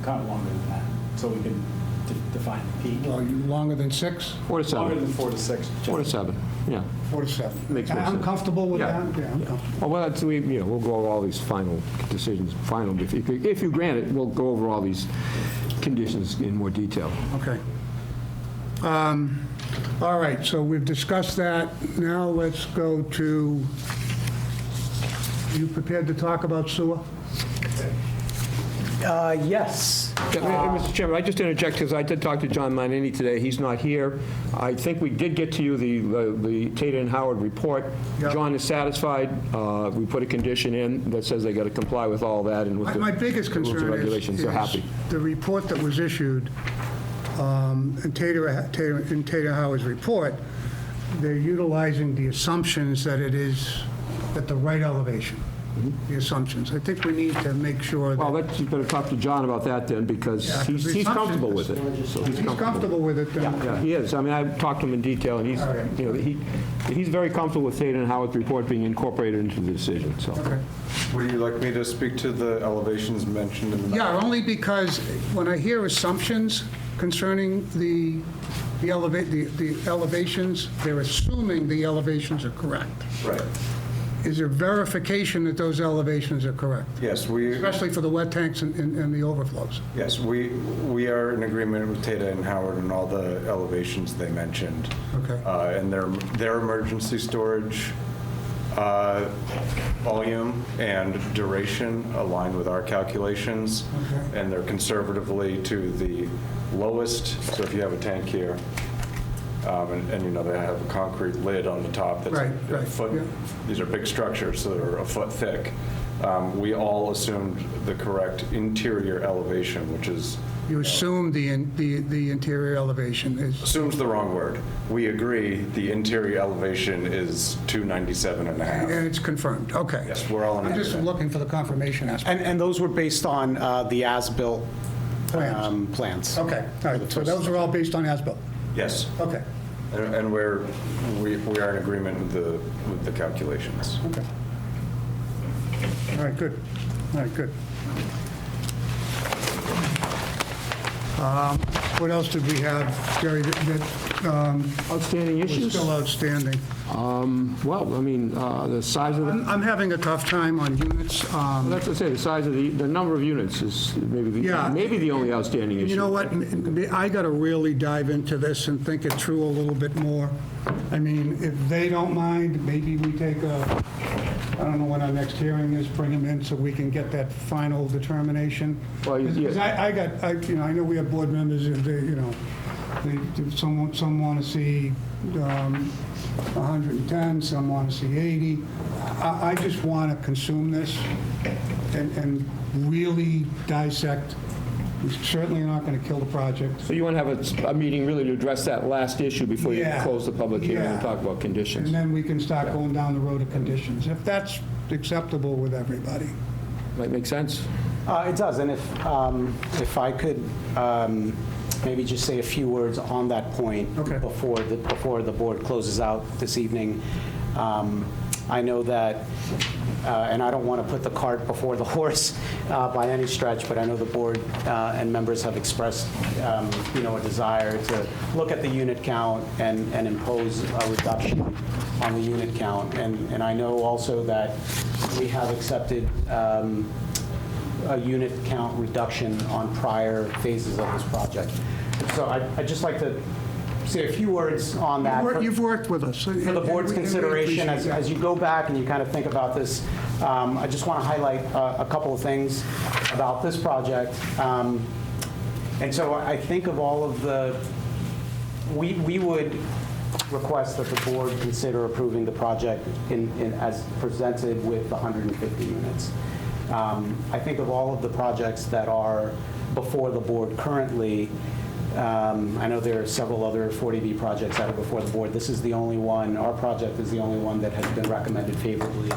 count it longer than that, so we can define the peak. Well, longer than 6? 4 to Longer 7. than 4 to 6. 4 to 7, yeah. 4 to 7. Makes more I'm sense. comfortable with Yeah. that, yeah, I'm comfortable. Well, we'll go over all these final decisions, if you grant it, we'll go over all these conditions in more detail. Okay. All right, so we've discussed that. Now let's go to, you prepared to talk about sewer? Yes. Mr. Chairman, I just interject because I did talk to John Manini today. He's not here. I think we did get to you the Tata and Howard report. Yep. John is satisfied. We put a condition in that says they got to comply with all that and with the My biggest rules and concern regulations. is They're happy. the report that was issued, in Tata Howard's report, they're utilizing the assumptions that it is at the right elevation, the assumptions. I think we need to make sure Well, that you better talk to John about that then, because Yeah, 'cause he's the comfortable with assumption it. So he's comfortable with it. Then Yeah, he is. I mean, I've talked to him in detail, and All right. he's very comfortable with Tata and Howard's report being incorporated into the decision, so. Okay. Would you like me to speak to the elevations mentioned in the map? Yeah, only because when I hear assumptions concerning the elevations, they're assuming the elevations are correct. Right. Is there verification that those elevations are correct? Yes, Especially for the wet tanks and the overflows? yes, we are in agreement with Tata and Howard on all the elevations they mentioned. Okay. And their emergency storage volume and duration align with our calculations. Okay. And they're conservatively to the lowest, so if you have a tank here, and they have a concrete lid on the top that's Right, a right, foot. yeah. These are big structures, so they're a foot thick. We all assumed the correct interior elevation, which is, You assume the interior elevation is, assumes the wrong word. We agree the interior elevation is 297 and a half. and it's confirmed, okay. Yes, we're all in I'm just agreement. looking for the confirmation aspect. And those were based on the as-built Plans. plans. Okay, all right, so those are all based on as-built, Yes. okay, And we are in agreement with the calculations. okay. All right, good, all right, good. What else did we have, Jerry, that Outstanding was issues? still outstanding? Well, I mean, the size of the, I'm having a tough time on units. that's what I say, the size of the number of units is Yeah. maybe the only outstanding issue. You know what, I got to really dive into this and think it through a little bit more. I mean, if they don't mind, maybe we take I don't know when our next hearing is, bring them in so we can get that final determination. Well, yeah. Because I know we have board members, some want to see 110, some want to see 80. I just want to consume this and really dissect. We're certainly not going to kill the project. So you want to have a meeting really to address that last issue before you Yeah. close the public hearing and Yeah. talk about conditions? And then we can start going down the road of conditions, if that's acceptable with everybody. Might make sense? It does, and if I could maybe just say a few words on that point Okay. before the board closes out this evening. I know that, and I don't want to put the cart before the horse by any stretch, but I know the board and members have expressed, a desire to look at the unit count and impose a reduction on the unit count. And I know also that we have accepted a unit count reduction on prior phases of this project. So I'd just like to say a few words on that. You've worked with us. For the board's consideration, as you go back and you kind of think about this, I just want to highlight a couple of things about this project. And so I think of all of we would request that the board consider approving the project as presented with 150 units. I think of all of the projects that are before the board currently. I know there are several other 40B projects that are before the board. This is the only one, our project is the only one that has been recommended favorably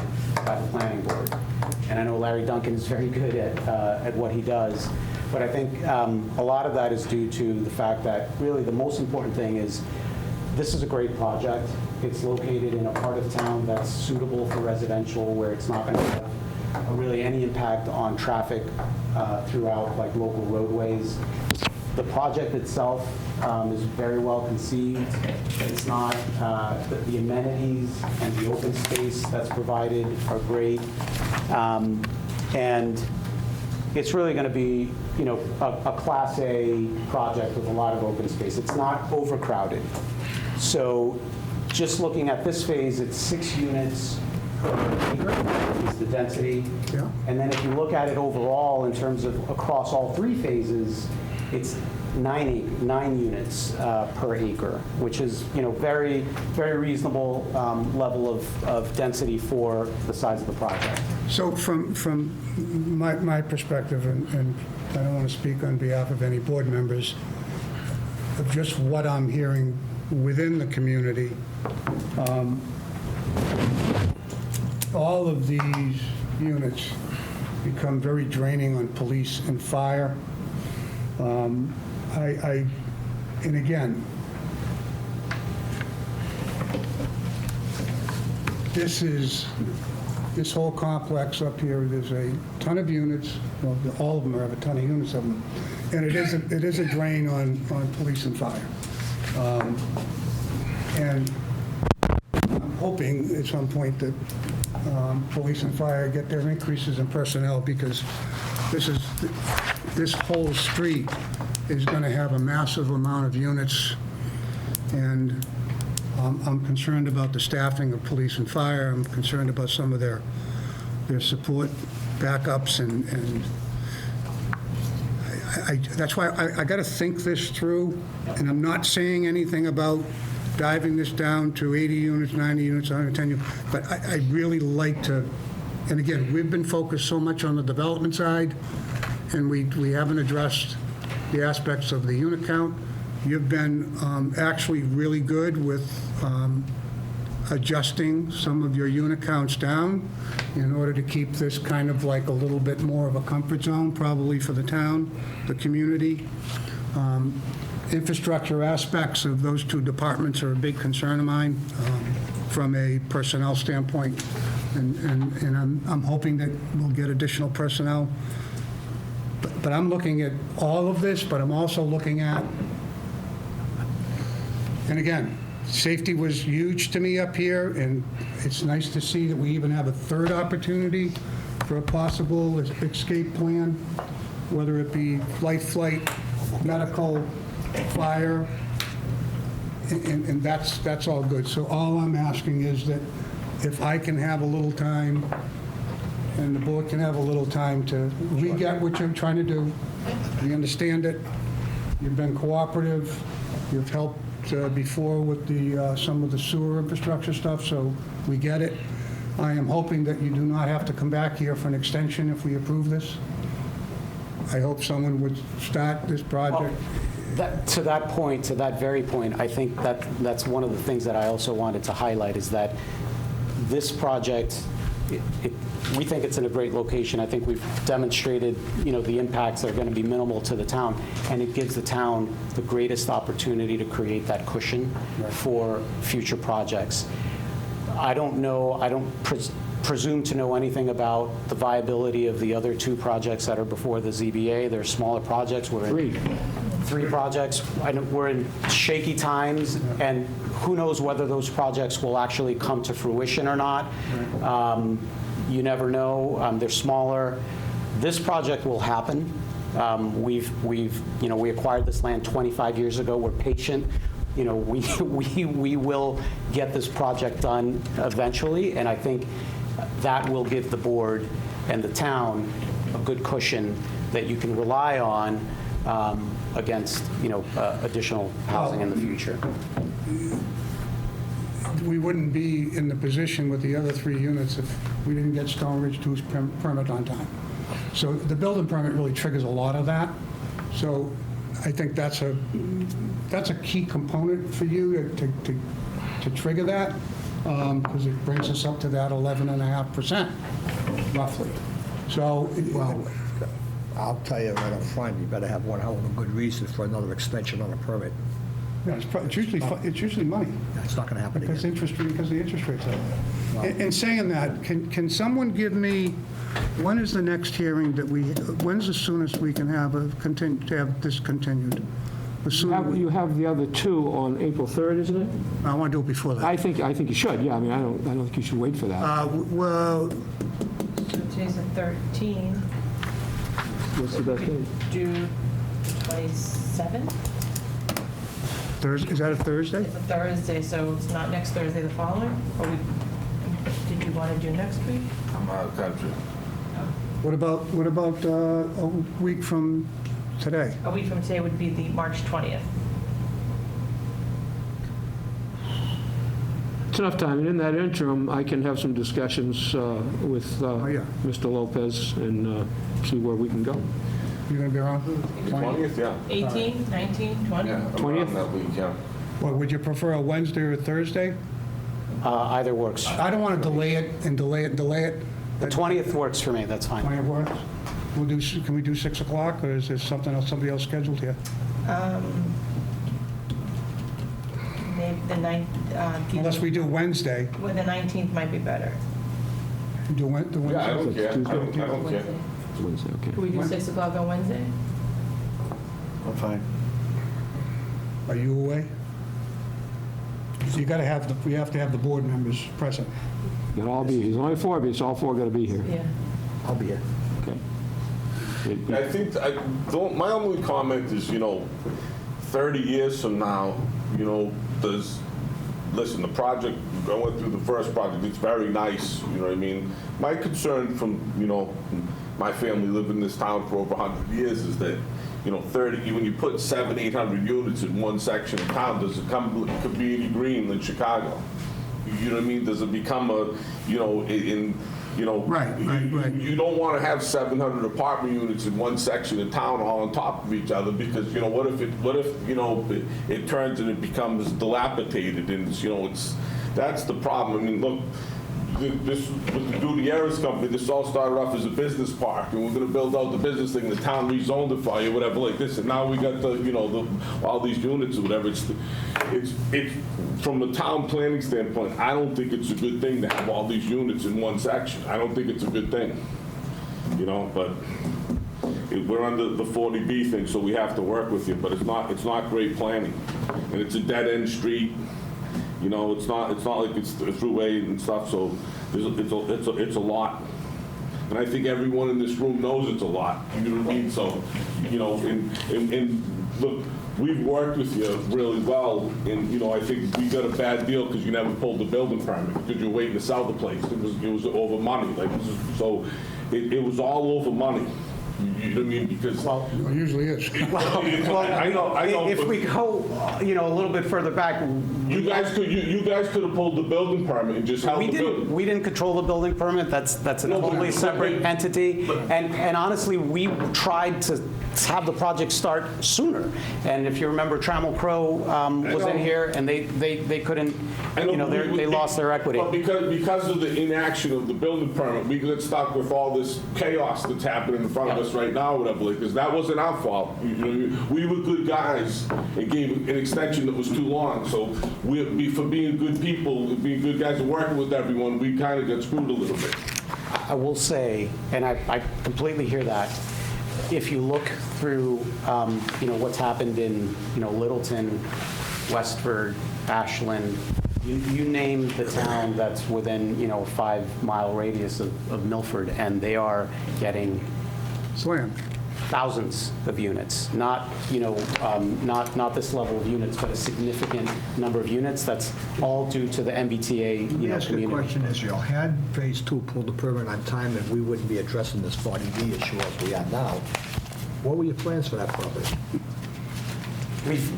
by the planning board. And I know Larry Duncan is very good at what he does, but I think a lot of that is due to the fact that really the most important thing is this is a great project. It's located in a part of town that's suitable for residential, where it's not going to have really any impact on traffic throughout like local roadways. The project itself is very well conceived. It's not, the amenities and the open space that's provided are great. And it's really going to be, a Class A project with a lot of open space. It's not overcrowded. So just looking at this phase, it's 6 units per acre is the density. Yeah. And then if you look at it overall in terms of across all 3 phases, it's 9 units per acre, which is, very, very reasonable level of density for the size of the project. So from my perspective, and I don't want to speak on behalf of any board members, of just what I'm hearing within the community, all of these units become very draining on police and fire. And again, this whole complex up here, there's a ton of units, well, all of them have a ton of units of them, and it is a drain on police and fire. And I'm hoping at some point that police and fire get their increases in personnel, because this whole street is going to have a massive amount of units, and I'm concerned about the staffing of police and fire. I'm concerned about some of their support backups, and that's why I got to think this through, and I'm not saying anything about diving this down to 80 units, 90 units, 110 units, but I'd really like to And again, we've been focused so much on the development side, and we haven't addressed the aspects of the unit count. You've been actually really good with adjusting some of your unit counts down in order to keep this kind of like a little bit more of a comfort zone, probably for the town, the community. Infrastructure aspects of those two departments are a big concern of mine from a personnel standpoint, and I'm hoping that we'll get additional personnel. But I'm looking at all of this, but I'm also looking at, and again, safety was huge to me up here, and it's nice to see that we even have a third opportunity for a possible escape plan, whether it be life flight, medical, fire, and that's all good. So all I'm asking is that if I can have a little time, and the board can have a little time to, we get what you're trying to do, we understand it, you've been cooperative, you've helped before with the, some of the sewer infrastructure stuff, so we get it. I am hoping that you do not have to come back here for an extension if we approve this. I hope someone would start this project. To that point, to that very point, I think that's one of the things that I also wanted to highlight is that this project, we think it's in a great location. I think we've demonstrated, the impacts are going to be minimal to the town, and it gives the town the greatest opportunity to create that cushion for future projects. I don't know, I don't presume to know anything about the viability of the other two projects that are before the ZBA. They're smaller projects. We're in three projects. I know we're in shaky times, and who knows whether those projects will actually come to fruition or not. You never know. They're smaller. This project will happen. We acquired this land 25 years ago. We're patient. We will get this project done eventually, and I think that will give the board and the town a good cushion that you can rely on against, additional housing in the future. We wouldn't be in the position with the other three units if we didn't get Stone Ridge 2's permit on time. So the building permit really triggers a lot of that. So I think that's a key component for you to trigger that, because it brings us up to that 11.5%, roughly. So, Well, I'll tell you right up front, you better have one hell of a good reason for another extension on a permit. yeah, it's usually money. It's not going to happen Because again. because the interest rates are. In saying that, can someone give me, when is the next hearing when's the soonest we can have this continued? The sooner You have the other two on April 3rd, isn't it? I want to do it before that. I think you should, yeah. I mean, I don't think you should wait for that. Well, So today's the 13th. What's the best day? Do 27th? Thursday, is that a Thursday? It's a Thursday, so it's not next Thursday, the following? Did you want to do next week? I'm out of country. What about a week from today? A week from today would be the March 20th. It's enough time, and in that interim, I can have some discussions with yeah. Mr. Lopez and see where we can go. You going to be around? 20th, yeah. 18, 19, 20? Yeah, I'm 20th? around that week, yeah. Well, would you prefer a Wednesday or a Thursday? Either works. I don't want to delay it and delay it and delay it. The 20th works for me, that's fine. 20th works? Can we do 6 o'clock, or is there somebody else scheduled here? Maybe the 9th. Unless we do Wednesday. Well, the 19th might be better. Do Wednesday? Yeah, I don't care. I don't care. Wednesday. Wednesday, okay. Can we do 6 o'clock on Wednesday? I'm fine. Are you away? So we have to have the board members present. They'll all be, there's only 4 of you, so all 4 got to be here. Yeah. I'll be here. Okay. I think, my only comment is, 30 years from now, listen, the project, going through the first project, it's very nice, you know what I mean? My concern from, my family lived in this town for over 100 years is that, 30, when you put 700-800 units in one section of town, does it come community green in Chicago? You know what I mean? Does it become in You know, Right. You don't want to have 700 apartment units in one section of town all on top of each other because, you know, what if you know, it turns and it becomes dilapidated and, you know, that's the problem. I mean, look, this, with the Gutierrez company, this all started off as a business park, and we're gonna build out the business thing, the town rezoned it for you, whatever like this, and now we got the, you know, all these units or whatever. It's from a town planning standpoint, I don't think it's a good thing to have all these units in one section. I don't think it's a good thing, you know, but we're under the 40B thing, so we have to work with you, but it's not great planning. And it's a dead-end street. You know, it's not like it's a throughway and stuff, so it's a lot. And I think everyone in this room knows it's a lot, you know what I mean? So, you know, and look, we've worked with you really well, and, you know, I think we got a bad deal because you never pulled the building permit, because you're waiting to sell the place. It was over money, like, so it was all over money. You know what I mean? Because It usually is. I know. If we go, you know, a little bit further back, You guys could have pulled the building permit and just held the building. we didn't control the building permit. That's a No, but- totally separate but- entity. And honestly, we tried to have the project start sooner. And if you remember, Trammell Crow was in here, and they couldn't, you know, they lost their equity. But because of the inaction of the building permit, we got stuck with all this chaos that's happening in front of us right now, whatever, because that wasn't our fault. You know, we were good guys and gave an extension that was too long. So for being good people, being good guys and working with everyone, we kind of got screwed a little bit. I will say, and I completely hear that, if you look through, you know, what's happened in, you know, Littleton, Westford, Ashland, you name the town that's within, you know, a 5-mile radius of Milford, and they are getting Slam. thousands of units, not, you know, not this level of units, but a significant number of units. That's all due to the MBTA, Let you me know, ask you a community. question, Israel. Had Phase 2 pulled the permit on time and we wouldn't be addressing this 40B issue as we are now, what were your plans for that property?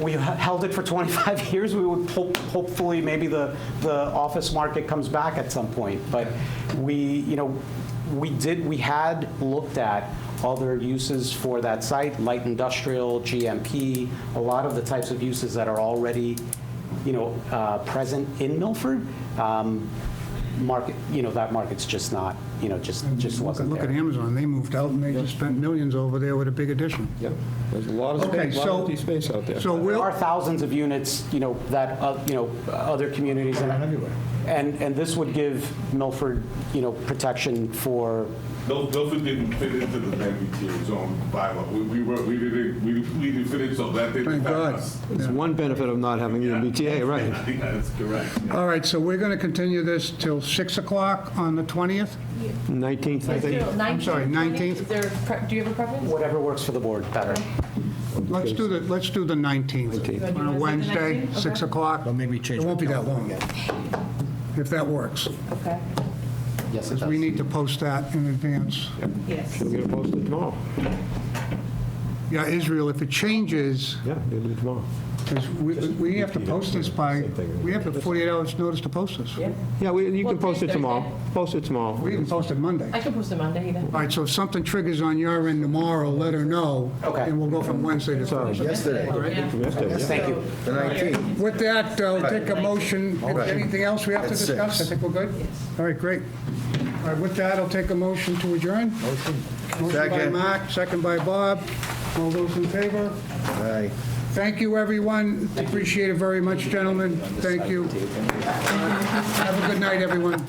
We held it for 25 years. We would hopefully, maybe the office market comes back at some point. But we had looked at other uses for that site, light industrial, GMP, a lot of the types of uses that are already, you know, present in Milford. Market, you know, that market's just not, you know, just wasn't Look at there. Amazon, they moved out and they just spent millions over there with a big addition. Yep, there's a lot of Okay, space, a lot so- of empty space out there. So There we'll, are thousands of units, you know, that, you know, other communities. Everywhere. And this would give Milford, you know, protection for, Milford didn't fit into the MBTA zone bylaw. We didn't fit in, so that didn't Thank affect God. us. It's one benefit of not having the MBTA, right? Yeah, that's correct. all right, so we're going to continue this till 6 o'clock on the 20th? 19th, I think. I'm sorry, 19th? Is there, do you have a preference? whatever works for the board better. Let's do the 19th. 19th. On a Wednesday, 6 o'clock. Well, maybe change It won't be the that long, calendar if that works. Okay, Yes, it Because we does. need to post that in advance. yes. We'll get it posted tomorrow. Yeah, Israel, if it changes, Yeah, they'll do it tomorrow. because we have to post this by, we have to 48 hours notice to post this. Yeah. Yeah, you Well, can post it Thursday. tomorrow. Post it tomorrow. We can post it Monday. I can post it Monday even. All right, so if something triggers on your end tomorrow, let her know. Okay. And we'll go from Wednesday to Thursday. Yesterday, Yeah. Thank you. the 19th. With that, I'll take a motion. Right. Anything else we have to At discuss? I 6. think we're good? All right, great. All right, with that, I'll take a motion to adjourn. Motion by Second. Mark, second by Bob. All those in favor? Aye. Thank you, everyone. Appreciate it very much, gentlemen. Thank you. Have a good night, everyone.